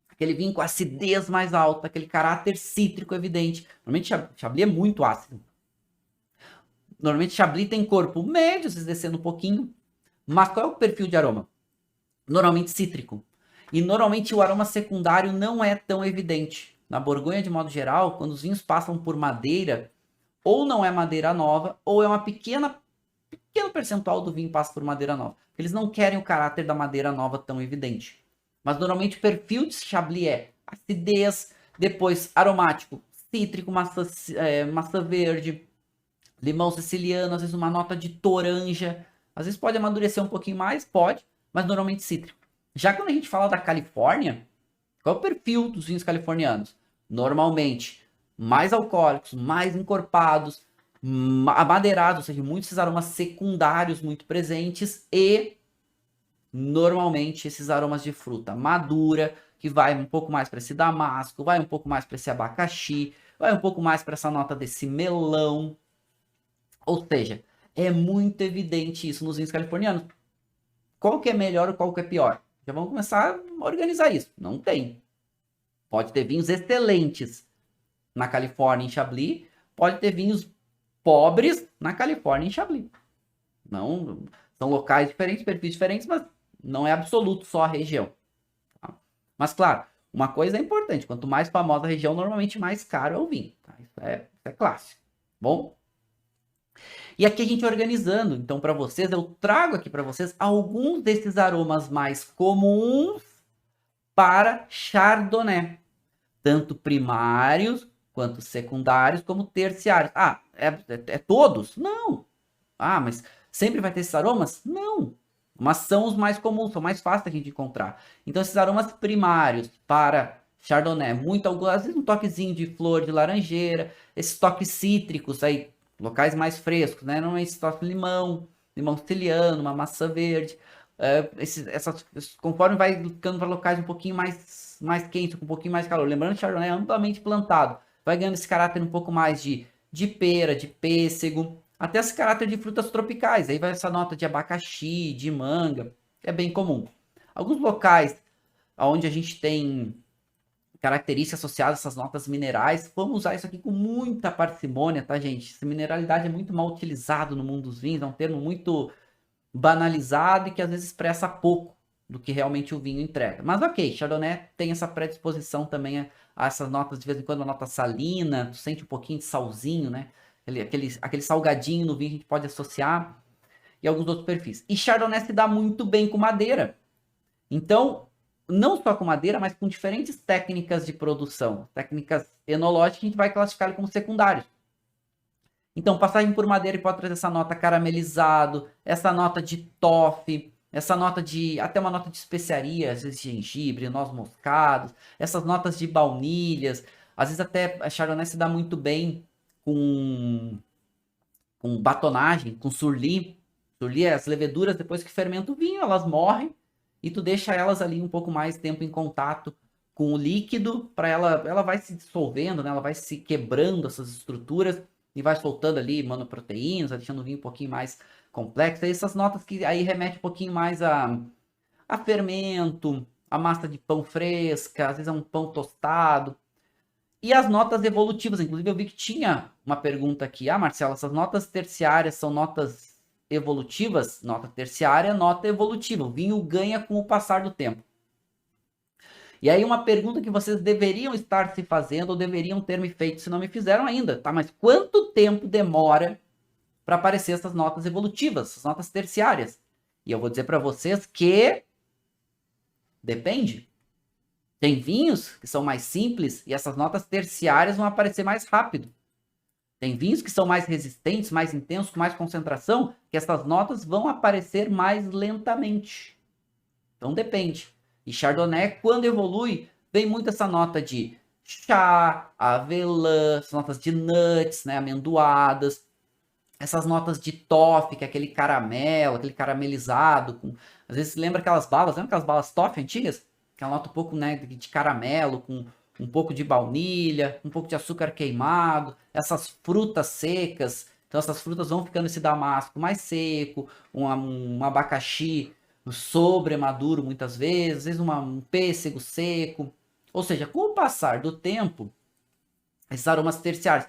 A: Aquele vinho com acidez mais alta, aquele caráter cítrico evidente. Normalmente Chablis é muito ácido. Normalmente Chablis tem corpo médio, às vezes descendo um pouquinho. Mas qual é o perfil de aroma? Normalmente cítrico. E normalmente o aroma secundário não é tão evidente. Na Borgonha, de modo geral, quando os vinhos passam por madeira, ou não é madeira nova, ou é uma pequeno percentual do vinho passa por madeira nova. Eles não querem o caráter da madeira nova tão evidente. Mas normalmente o perfil de Chablis é acidez, depois aromático, cítrico, maçã verde, limão siciliano, às vezes uma nota de toranja. Às vezes pode amadurecer um pouquinho mais, pode, mas normalmente cítrico. Já quando a gente fala da Califórnia, qual é o perfil dos vinhos californianos? Normalmente mais alcoólicos, mais encorpados, amadeirados, ou seja, muitos esses aromas secundários muito presentes e normalmente esses aromas de fruta madura, que vai um pouco mais para esse damasco, vai um pouco mais para esse abacaxi, vai um pouco mais para essa nota desse melão. Ou seja, é muito evidente isso nos vinhos californianos. Qual que é melhor ou qual que é pior? Já vamos começar a organizar isso. Não tem. Pode ter vinhos excelentes na Califórnia em Chablis, pode ter vinhos pobres na Califórnia em Chablis. Não, são locais diferentes, perfis diferentes, mas não é absoluto só a região. Tá? Mas claro, uma coisa é importante, quanto mais famosa a região, normalmente mais caro é o vinho. Tá? Isso é clássico. Bom? E aqui a gente organizando, então para vocês, eu trago aqui para vocês alguns desses aromas mais comuns para Chardonnay. tanto primários quanto secundários, como terciários. Ah, é todos? Não. Ah, mas sempre vai ter esses aromas? Não. Mas são os mais comuns, são mais fáceis da gente encontrar. Então, esses aromas primários para Chardonnay, muito, às vezes um toquezinho de flor de laranjeira, esses toques cítricos aí, locais mais frescos, né? Não é esse toque de limão, limão siciliano, uma maçã verde. Conforme vai ficando para locais um pouquinho mais quentes, com um pouquinho mais calor. Lembrando que Chardonnay é amplamente plantado. Vai ganhando esse caráter um pouco mais de pera, de pêssego, até esse caráter de frutas tropicais. Aí vai essa nota de abacaxi, de manga, é bem comum. Alguns locais onde a gente tem características associadas a essas notas minerais, vamos usar isso aqui com muita parcimônia, tá, gente? Essa mineralidade é muito mal utilizado no mundo dos vinhos, é um termo muito banalizado e que às vezes expressa pouco do que realmente o vinho entrega. Mas ok, Chardonnay tem essa predisposição também a essas notas, de vez em quando uma nota salina, tu sente um pouquinho de salzinho, né? Aquele salgadinho no vinho a gente pode associar e alguns outros perfis. E Chardonnay se dá muito bem com madeira. Então, não só com madeira, mas com diferentes técnicas de produção. Técnicas enológicas, a gente vai classificar ele como secundários. Então, passagem por madeira pode trazer essa nota caramelizado, essa nota de toffee, essa nota de, até uma nota de especiaria, às vezes gengibre, noz moscados, essas notas de baunilhas, às vezes até a Chardonnay se dá muito bem com batonagem, com surli. Surli é as leveduras, depois que fermenta o vinho, elas morrem e tu deixa elas ali um pouco mais tempo em contato com o líquido, para ela vai se dissolvendo, né? Ela vai se quebrando essas estruturas e vai soltando ali monoproteínas, deixando o vinho um pouquinho mais complexo. Aí essas notas que aí remete um pouquinho mais a fermento, a massa de pão fresca, às vezes é um pão tostado. E as notas evolutivas, inclusive eu vi que tinha uma pergunta aqui. Ah, Marcelo, essas notas terciárias são notas evolutivas? Nota terciária, nota evolutiva. O vinho ganha com o passar do tempo. E aí uma pergunta que vocês deveriam estar se fazendo ou deveriam ter me feito se não me fizeram ainda, tá? Mas quanto tempo demora para aparecer essas notas evolutivas, essas notas terciárias? E eu vou dizer para vocês que depende. Tem vinhos que são mais simples e essas notas terciárias vão aparecer mais rápido. Tem vinhos que são mais resistentes, mais intensos, com mais concentração, que essas notas vão aparecer mais lentamente. Então depende. E Chardonnay, quando evolui, vem muito essa nota de chá, avelã, essas notas de nuts, né, amendoadas, essas notas de toffee, que é aquele caramelo, aquele caramelizado, às vezes lembra aquelas balas toffee antigas? Que ela nota um pouco, né, de caramelo, com um pouco de baunilha, um pouco de açúcar queimado, essas frutas secas. Então essas frutas vão ficando esse damasco mais seco, um abacaxi sobre maduro muitas vezes, às vezes um pêssego seco. Ou seja, com o passar do tempo, esses aromas terciários,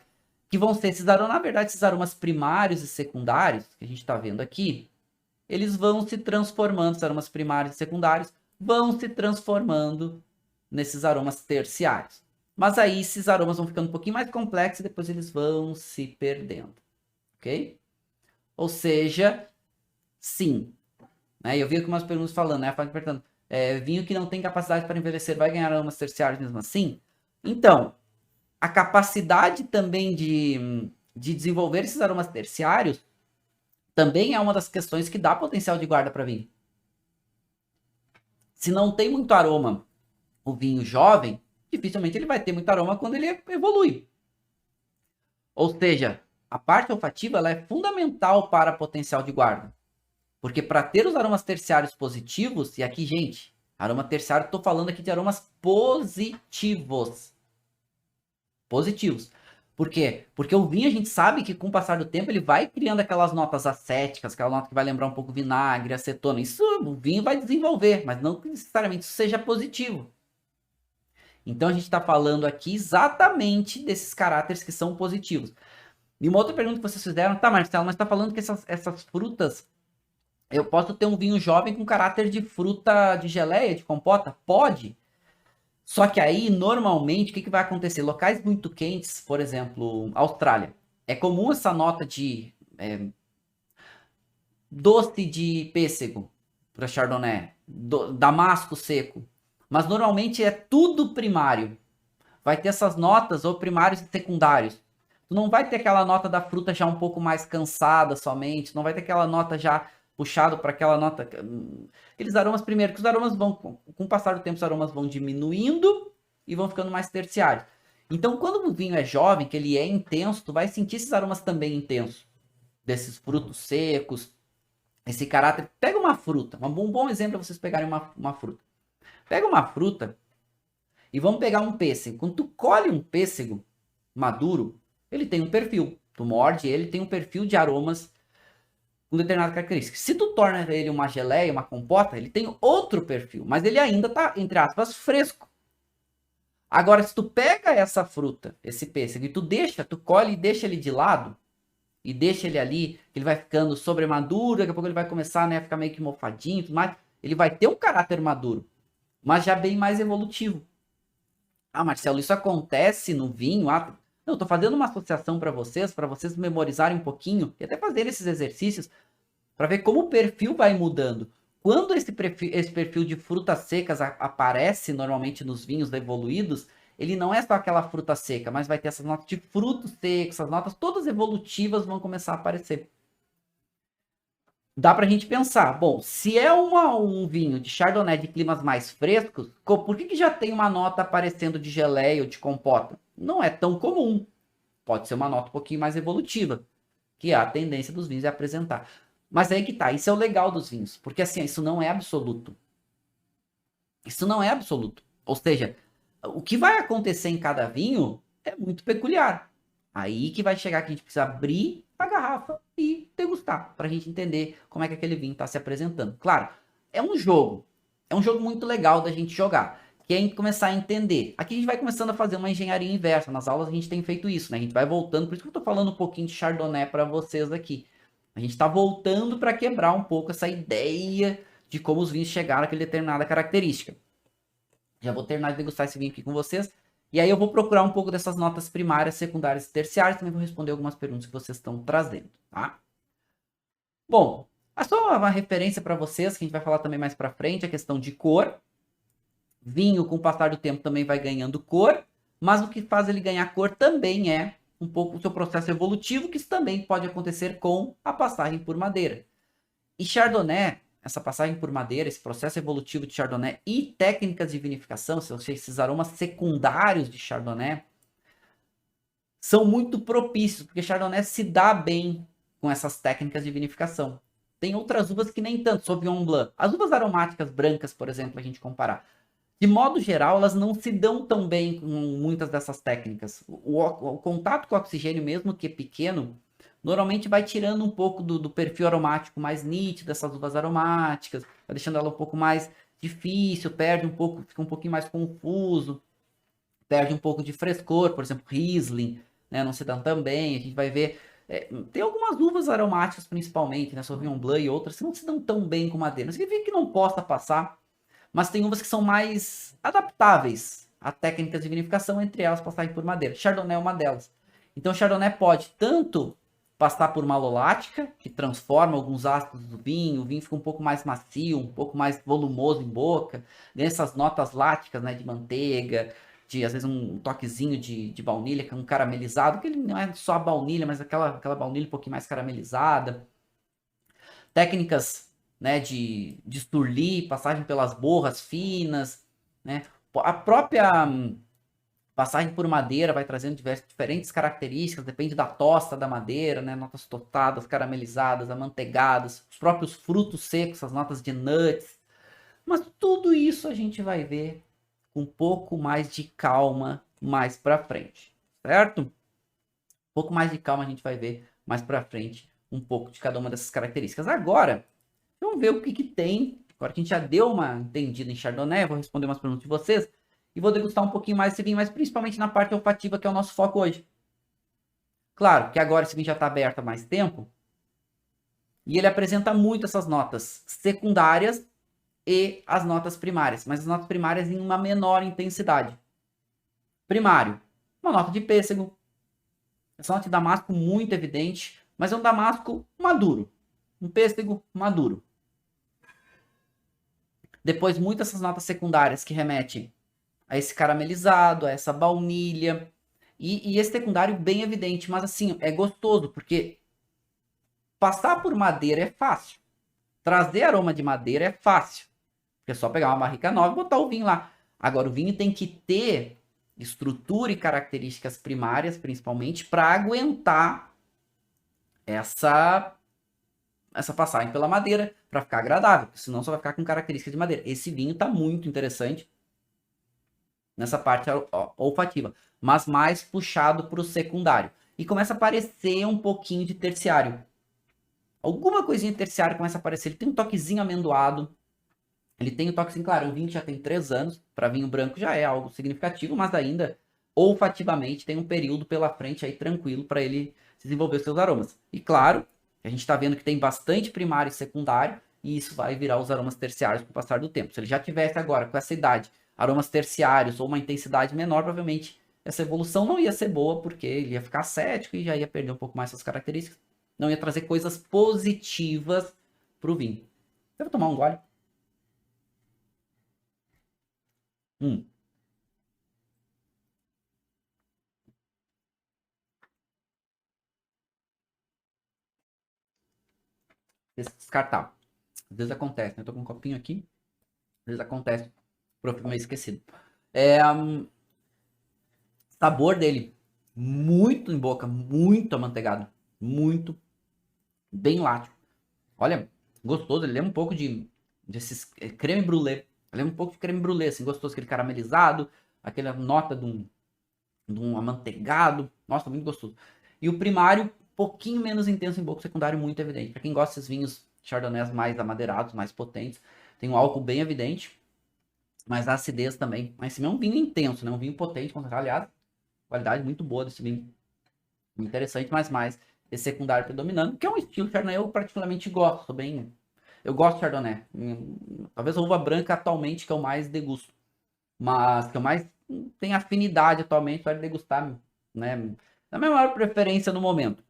A: que vão ser esses aromas, na verdade, esses aromas primários e secundários, que a gente está vendo aqui, eles vão se transformando, esses aromas primários e secundários, vão se transformando nesses aromas terciários. Mas aí esses aromas vão ficando um pouquinho mais complexos e depois eles vão se perdendo. Ok? Ou seja, sim. Né? Eu vi algumas perguntas falando, né? Perguntando, vinho que não tem capacidade para envelhecer vai ganhar aromas terciários mesmo assim? Então, a capacidade também de desenvolver esses aromas terciários também é uma das questões que dá potencial de guarda para vinho. Se não tem muito aroma o vinho jovem, dificilmente ele vai ter muito aroma quando ele evolui. Ou seja, a parte olfativa ela é fundamental para potencial de guarda. Porque para ter os aromas terciários positivos, e aqui, gente, aroma terciário, estou falando aqui de aromas positivos. Positivos. Por quê? Porque o vinho a gente sabe que com o passar do tempo ele vai criando aquelas notas acéticas, aquela nota que vai lembrar um pouco vinagre, acetona. Isso o vinho vai desenvolver, mas não que necessariamente isso seja positivo. Então a gente está falando aqui exatamente desses caráteres que são positivos. E uma outra pergunta que vocês fizeram, tá, Marcelo, mas está falando que essas frutas, eu posso ter um vinho jovem com caráter de fruta de geleia, de compota? Pode. Só que aí, normalmente, o que vai acontecer? Locais muito quentes, por exemplo, Austrália. É comum essa nota de doce de pêssego para Chardonnay, damasco seco. Mas normalmente é tudo primário. vai ter essas notas ou primários e secundários. Tu não vai ter aquela nota da fruta já um pouco mais cansada somente, não vai ter aquela nota já puxado para aquela nota, aqueles aromas primeiro, que os aromas vão, com o passar do tempo, os aromas vão diminuindo e vão ficando mais terciários. Então, quando o vinho é jovem, que ele é intenso, tu vai sentir esses aromas também intensos, desses frutos secos, esse caráter. Pega uma fruta, um bom exemplo é vocês pegarem uma fruta. Pega uma fruta e vamos pegar um pêssego. Quando tu colhe um pêssego maduro, ele tem um perfil. Tu morde ele, tem um perfil de aromas com determinada característica. Se tu torna ele uma geleia, uma compota, ele tem outro perfil, mas ele ainda tá, entre aspas, fresco. Agora, se tu pega essa fruta, esse pêssego, e tu colhe e deixa ele de lado, e deixa ele ali, ele vai ficando sobremaduro, daqui a pouco ele vai começar, né, a ficar meio que mofadinho e tudo mais, ele vai ter um caráter maduro, mas já bem mais evolutivo. Ah, Marcelo, isso acontece no vinho? Ah, não, eu tô fazendo uma associação para vocês memorizarem um pouquinho, e até fazer esses exercícios, para ver como o perfil vai mudando. Quando esse perfil de frutas secas aparece normalmente nos vinhos evoluídos, ele não é só aquela fruta seca, mas vai ter essas notas de frutos secos, essas notas todas evolutivas vão começar a aparecer. Dá pra gente pensar, bom, se é um vinho de Chardonnay de climas mais frescos, por que já tem uma nota aparecendo de geleia ou de compota? Não é tão comum. Pode ser uma nota um pouquinho mais evolutiva, que é a tendência dos vinhos é apresentar. Mas aí que tá, isso é o legal dos vinhos, porque assim, isso não é absoluto. Isso não é absoluto. Ou seja, o que vai acontecer em cada vinho é muito peculiar. Aí que vai chegar que a gente precisa abrir a garrafa e degustar, para a gente entender como é que aquele vinho está se apresentando. Claro, é um jogo muito legal da gente jogar, que é começar a entender. Aqui a gente vai começando a fazer uma engenharia inversa, nas aulas a gente tem feito isso, né? A gente vai voltando, por isso que eu estou falando um pouquinho de Chardonnay para vocês aqui. A gente está voltando para quebrar um pouco essa ideia de como os vinhos chegaram àquela determinada característica. Já vou terminar de degustar esse vinho aqui com vocês. E aí eu vou procurar um pouco dessas notas primárias, secundárias e terciárias. Também vou responder algumas perguntas que vocês estão trazendo, tá? Bom, só uma referência para vocês, que a gente vai falar também mais para frente, a questão de cor. Vinho, com o passar do tempo, também vai ganhando cor. Mas o que faz ele ganhar cor também é um pouco o seu processo evolutivo, que isso também pode acontecer com a passagem por madeira. E Chardonnay, essa passagem por madeira, esse processo evolutivo de Chardonnay e técnicas de vinificação, esses aromas secundários de Chardonnay, são muito propícios, porque Chardonnay se dá bem com essas técnicas de vinificação. Tem outras uvas que nem tanto, Sauvignon Blanc. As uvas aromáticas brancas, por exemplo, a gente comparar. De modo geral, elas não se dão tão bem com muitas dessas técnicas. O contato com o oxigênio, mesmo que pequeno, normalmente vai tirando um pouco do perfil aromático mais nítido dessas uvas aromáticas, vai deixando ela um pouco mais difícil, perde um pouco, fica um pouquinho mais confuso, perde um pouco de frescor, por exemplo, Riesling, né, não se dão tão bem, a gente vai ver, tem algumas uvas aromáticas principalmente, né, Sauvignon Blanc e outras, que não se dão tão bem com madeira, não significa que não possa passar, mas tem uvas que são mais adaptáveis a técnicas de vinificação, entre elas passagem por madeira. Chardonnay é uma delas. Então, Chardonnay pode tanto passar por malolática, que transforma alguns ácidos do vinho, o vinho fica um pouco mais macio, um pouco mais volumoso em boca, ganha essas notas láticas, né, de manteiga, de às vezes um toquezinho de baunilha, que é um caramelizado, que ele não é só a baunilha, mas aquela baunilha um pouquinho mais caramelizada. Técnicas, né, de Sturli, passagem pelas borras finas, né? A própria passagem por madeira vai trazendo diferentes características, depende da tosta da madeira, né? Notas tostadas, caramelizadas, amanteigadas, os próprios frutos secos, as notas de nuts. Mas tudo isso a gente vai ver com um pouco mais de calma mais para frente, certo? Um pouco mais de calma a gente vai ver mais para frente um pouco de cada uma dessas características. Agora, vamos ver o que tem. Agora que a gente já deu uma entendida em Chardonnay, vou responder umas perguntas de vocês e vou degustar um pouquinho mais esse vinho, mas principalmente na parte olfativa, que é o nosso foco hoje. Claro que agora esse vinho já está aberto há mais tempo e ele apresenta muito essas notas secundárias e as notas primárias, mas as notas primárias em uma menor intensidade. Primário, uma nota de pêssego, essa nota de damasco muito evidente, mas é um damasco maduro, um pêssego maduro. Depois, muitas essas notas secundárias que remetem a esse caramelizado, a essa baunilha. E esse secundário bem evidente, mas assim, é gostoso, porque passar por madeira é fácil. Trazer aroma de madeira é fácil. É só pegar uma barrica nova e botar o vinho lá. Agora, o vinho tem que ter estrutura e características primárias, principalmente, para aguentar essa passagem pela madeira, para ficar agradável. Senão só vai ficar com características de madeira. Esse vinho está muito interessante nessa parte olfativa, mas mais puxado para o secundário. E começa a aparecer um pouquinho de terciário. Alguma coisinha de terciário começa a aparecer. Ele tem um toquezinho amendoado. Ele tem um toquezinho, claro, um vinho que já tem 3 anos. Para vinho branco já é algo significativo, mas ainda, olfativamente, tem um período pela frente aí tranquilo para ele desenvolver seus aromas. E claro, a gente está vendo que tem bastante primário e secundário, e isso vai virar os aromas terciários com o passar do tempo. Se ele já tivesse agora, com essa idade, aromas terciários ou uma intensidade menor, provavelmente essa evolução não ia ser boa, porque ele ia ficar cético e já ia perder um pouco mais suas características. Não ia trazer coisas positivas para o vinho. Eu vou tomar um gole. Hum. Descartar. Às vezes acontece, né? Eu tô com um copinho aqui. Às vezes acontece. Prof, meio esquecido. Sabor dele. Muito em boca. Muito amanteigado. Muito. Bem lático. Olha, gostoso. Ele lembra um pouco desses creme brulee. Ele lembra um pouco de creme brulee, assim, gostoso. Aquele caramelizado. Aquela nota de um amanteigado. Nossa, muito gostoso. E o primário, um pouquinho menos intenso em boca. O secundário, muito evidente. Para quem gosta desses vinhos chardonnays mais amadeirados, mais potentes, tem um álcool bem evidente. Mas a acidez também. Mas esse é um vinho intenso, né? Um vinho potente, aliás, qualidade muito boa desse vinho. Muito interessante, mas mais esse secundário predominando, que é um estilo Chardonnay eu particularmente gosto. Eu gosto de Chardonnay. Talvez a uva branca atualmente que eu mais degusto. Mas que eu mais tenho afinidade atualmente para degustar, né? Na minha maior preferência no momento.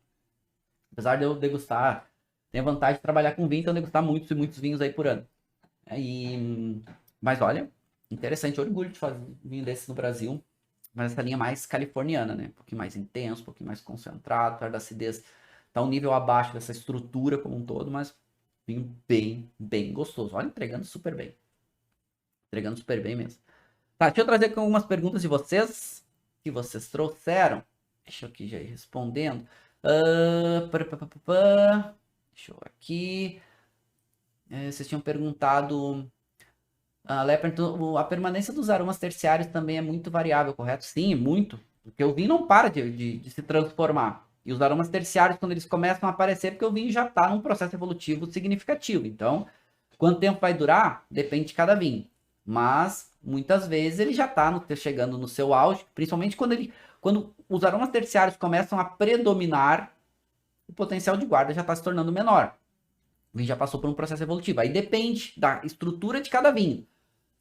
A: Apesar de eu degustar, tenho a vantagem de trabalhar com vinho, então degustar muitos e muitos vinhos aí por ano. Mas olha, interessante, orgulho de fazer vinho desse no Brasil. Mas essa linha mais californiana, né? Um pouquinho mais intenso, um pouquinho mais concentrado, apesar da acidez tá um nível abaixo dessa estrutura como um todo, mas vinho bem, bem gostoso. Olha, entregando super bem. Entregando super bem mesmo. Tá, deixa eu trazer aqui algumas perguntas de vocês, que vocês trouxeram. Deixa eu aqui já ir respondendo. Deixa eu aqui. Vocês tinham perguntado... A permanência dos aromas terciários também é muito variável, correto? Sim, muito. Porque o vinho não para de se transformar. E os aromas terciários, quando eles começam a aparecer, porque o vinho já está num processo evolutivo significativo. Então, quanto tempo vai durar? Depende de cada vinho. Mas, muitas vezes, ele já está chegando no seu auge, principalmente quando os aromas terciários começam a predominar, o potencial de guarda já está se tornando menor. O vinho já passou por um processo evolutivo. Aí depende da estrutura de cada vinho.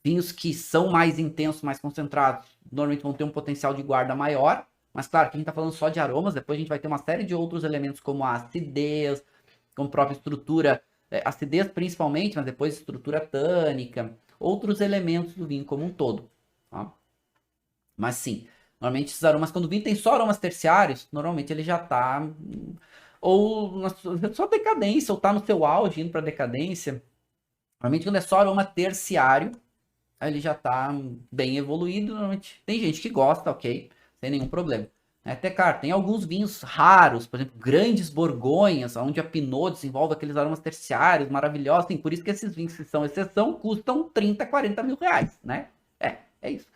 A: Vinhos que são mais intensos, mais concentrados, normalmente vão ter um potencial de guarda maior. Mas claro, que a gente está falando só de aromas, depois a gente vai ter uma série de outros elementos, como a acidez, como a própria estrutura, acidez principalmente, mas depois estrutura tânica, outros elementos do vinho como um todo. Tá? Mas sim, normalmente esses aromas, quando o vinho tem só aromas terciários, normalmente ele já está ou na sua decadência, ou está no seu auge, indo para decadência. Normalmente quando é só aroma terciário, ele já tá bem evoluído. Normalmente tem gente que gosta, ok, sem nenhum problema. Até, cara, tem alguns vinhos raros, por exemplo, grandes borgonhas, onde a Pinot desenvolve aqueles aromas terciários maravilhosos. Assim, por isso que esses vinhos que são exceção custam 30, 40 mil reais, né? É isso.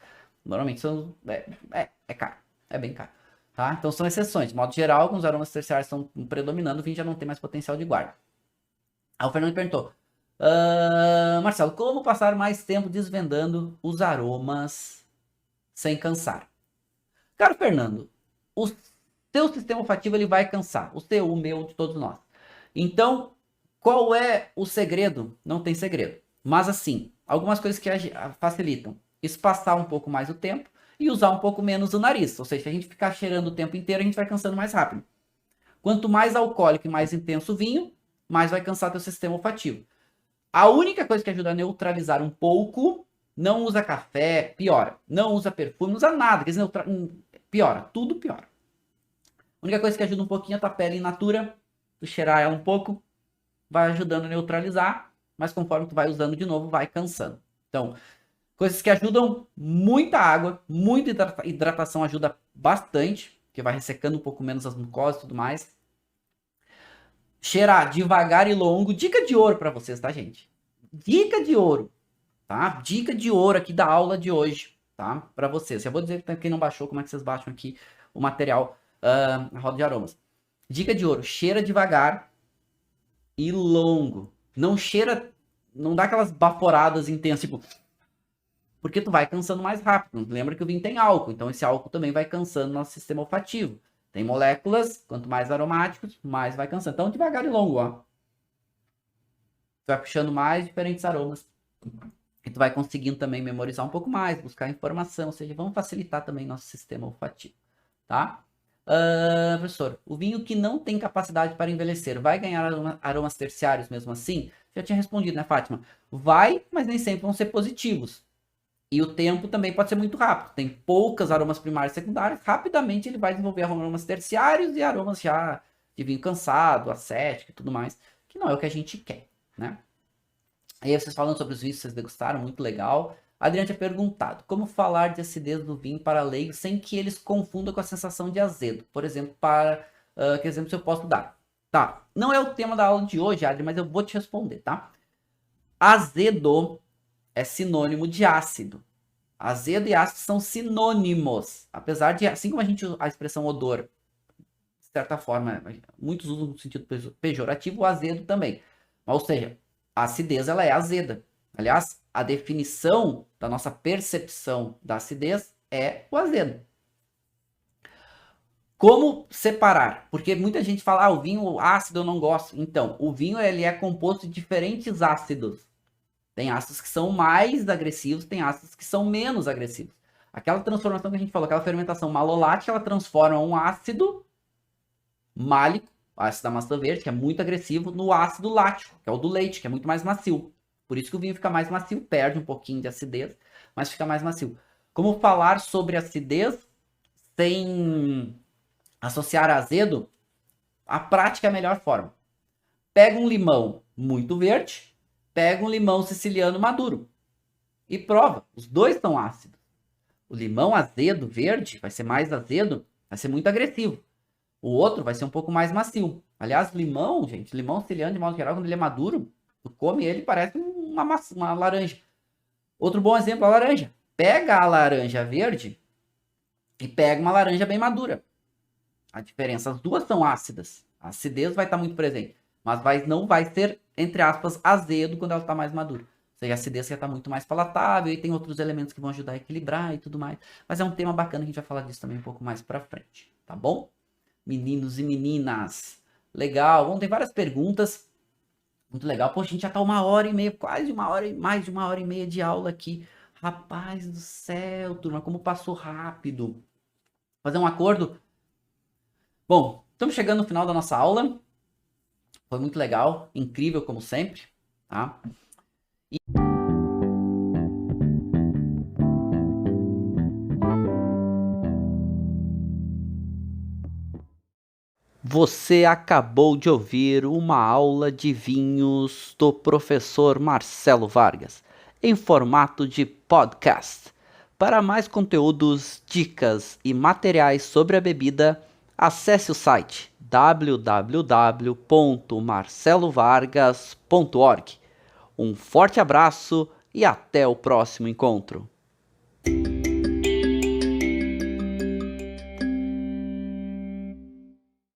A: Normalmente são. É caro. É bem caro. Tá? Então são exceções. De modo geral, alguns aromas terciários estão predominando, o vinho já não tem mais potencial de guarda. Aí o Fernando perguntou. Marcelo, como passar mais tempo desvendando os aromas sem cansar? Cara, Fernando, o seu sistema olfativo ele vai cansar. O seu, o meu, de todos nós. Então, qual é o segredo? Não tem segredo. Mas assim, algumas coisas que facilitam. Espaçar um pouco mais o tempo e usar um pouco menos o nariz. Ou seja, se a gente ficar cheirando o tempo inteiro, a gente vai cansando mais rápido. Quanto mais alcoólico e mais intenso o vinho, mais vai cansar teu sistema olfativo. A única coisa que ajuda a neutralizar um pouco Não usa café, piora. Não usa perfume, não usa nada, quer dizer, piora, tudo piora. A única coisa que ajuda um pouquinho é a tua pele in natura, tu cheirar ela um pouco, vai ajudando a neutralizar, mas conforme tu vai usando de novo, vai cansando. Então, coisas que ajudam: muita água, muita hidratação ajuda bastante, porque vai ressecando um pouco menos as mucosas e tudo mais. Cheirar devagar e longo, dica de ouro para vocês, tá, gente? Dica de ouro, tá? Dica de ouro aqui da aula de hoje, tá? Para vocês. Eu vou dizer para quem não baixou como é que vocês baixam aqui o material, a roda de aromas. Dica de ouro: cheira devagar e longo. Não cheira, não dá aquelas baforadas intensas, tipo, porque tu vai cansando mais rápido. Lembra que o vinho tem álcool, então esse álcool também vai cansando nosso sistema olfativo. Tem moléculas, quanto mais aromáticos, mais vai cansando. Então, devagar e longo, ó. Tu vai puxando mais diferentes aromas. E tu vai conseguindo também memorizar um pouco mais, buscar informação, ou seja, vamos facilitar também nosso sistema olfativo, tá? Professor, o vinho que não tem capacidade para envelhecer vai ganhar aromas terciários mesmo assim? Já tinha respondido, né, Fátima? Vai, mas nem sempre vão ser positivos. E o tempo também pode ser muito rápido. Tem poucas aromas primários e secundários. Rapidamente ele vai desenvolver aromas terciários e aromas já de vinho cansado, acético e tudo mais, que não é o que a gente quer, né? E aí vocês falando sobre os vinhos que vocês degustaram, muito legal. A Adriana tinha perguntado: como falar de acidez do vinho para leigos sem que eles confundam com a sensação de azedo? Por exemplo, que exemplo eu posso dar? Tá, não é o tema da aula de hoje, Adri, mas eu vou te responder, tá? Azedo é sinônimo de ácido. Azedo e ácido são sinônimos. Apesar de, assim como a expressão odor, de certa forma, muitos usam no sentido pejorativo, o azedo também. Ou seja, a acidez ela é azeda. Aliás, a definição da nossa percepção da acidez é o azedo. Como separar? Porque muita gente fala, o vinho ácido eu não gosto. Então, o vinho ele é composto de diferentes ácidos. Tem ácidos que são mais agressivos, tem ácidos que são menos agressivos. Aquela transformação que a gente falou, aquela fermentação malolática, ela transforma um ácido málico, ácido da maçã verde, que é muito agressivo, no ácido lático, que é o do leite, que é muito mais macio. Por isso que o vinho fica mais macio, perde um pouquinho de acidez, mas fica mais macio. Como falar sobre acidez sem associar azedo? A prática é a melhor forma. Pega um limão muito verde, pega um limão siciliano maduro e prova. Os dois são ácidos. O limão azedo, verde, vai ser mais azedo, vai ser muito agressivo. O outro vai ser um pouco mais macio. Aliás, limão, gente, limão siciliano, de modo geral, quando ele é maduro, tu come ele, parece uma laranja. Outro bom exemplo, a laranja. Pega a laranja verde e pega uma laranja bem madura. A diferença, as duas são ácidas. A acidez vai estar muito presente, mas não vai ser, entre aspas, azedo quando ela está mais madura. Ou seja, a acidez já está muito mais palatável e tem outros elementos que vão ajudar a equilibrar e tudo mais. Mas é um tema bacana, a gente vai falar disso também um pouco mais pra frente, tá bom? Meninos e meninas, legal. Bom, tem várias perguntas, muito legal. Pô, a gente já tá 1h30, quase mais de 1h30 de aula aqui. Rapaz do céu, turma, como passou rápido. Fazer um acordo? Bom, estamos chegando no final da nossa aula. Foi muito legal, incrível como sempre, tá? Você acabou de ouvir uma aula de vinhos do professor Marcelo Vargas, em formato de podcast. Para mais conteúdos, dicas e materiais sobre a bebida, acesse o site www.marcelovargas.org. Um forte abraço e até o próximo encontro.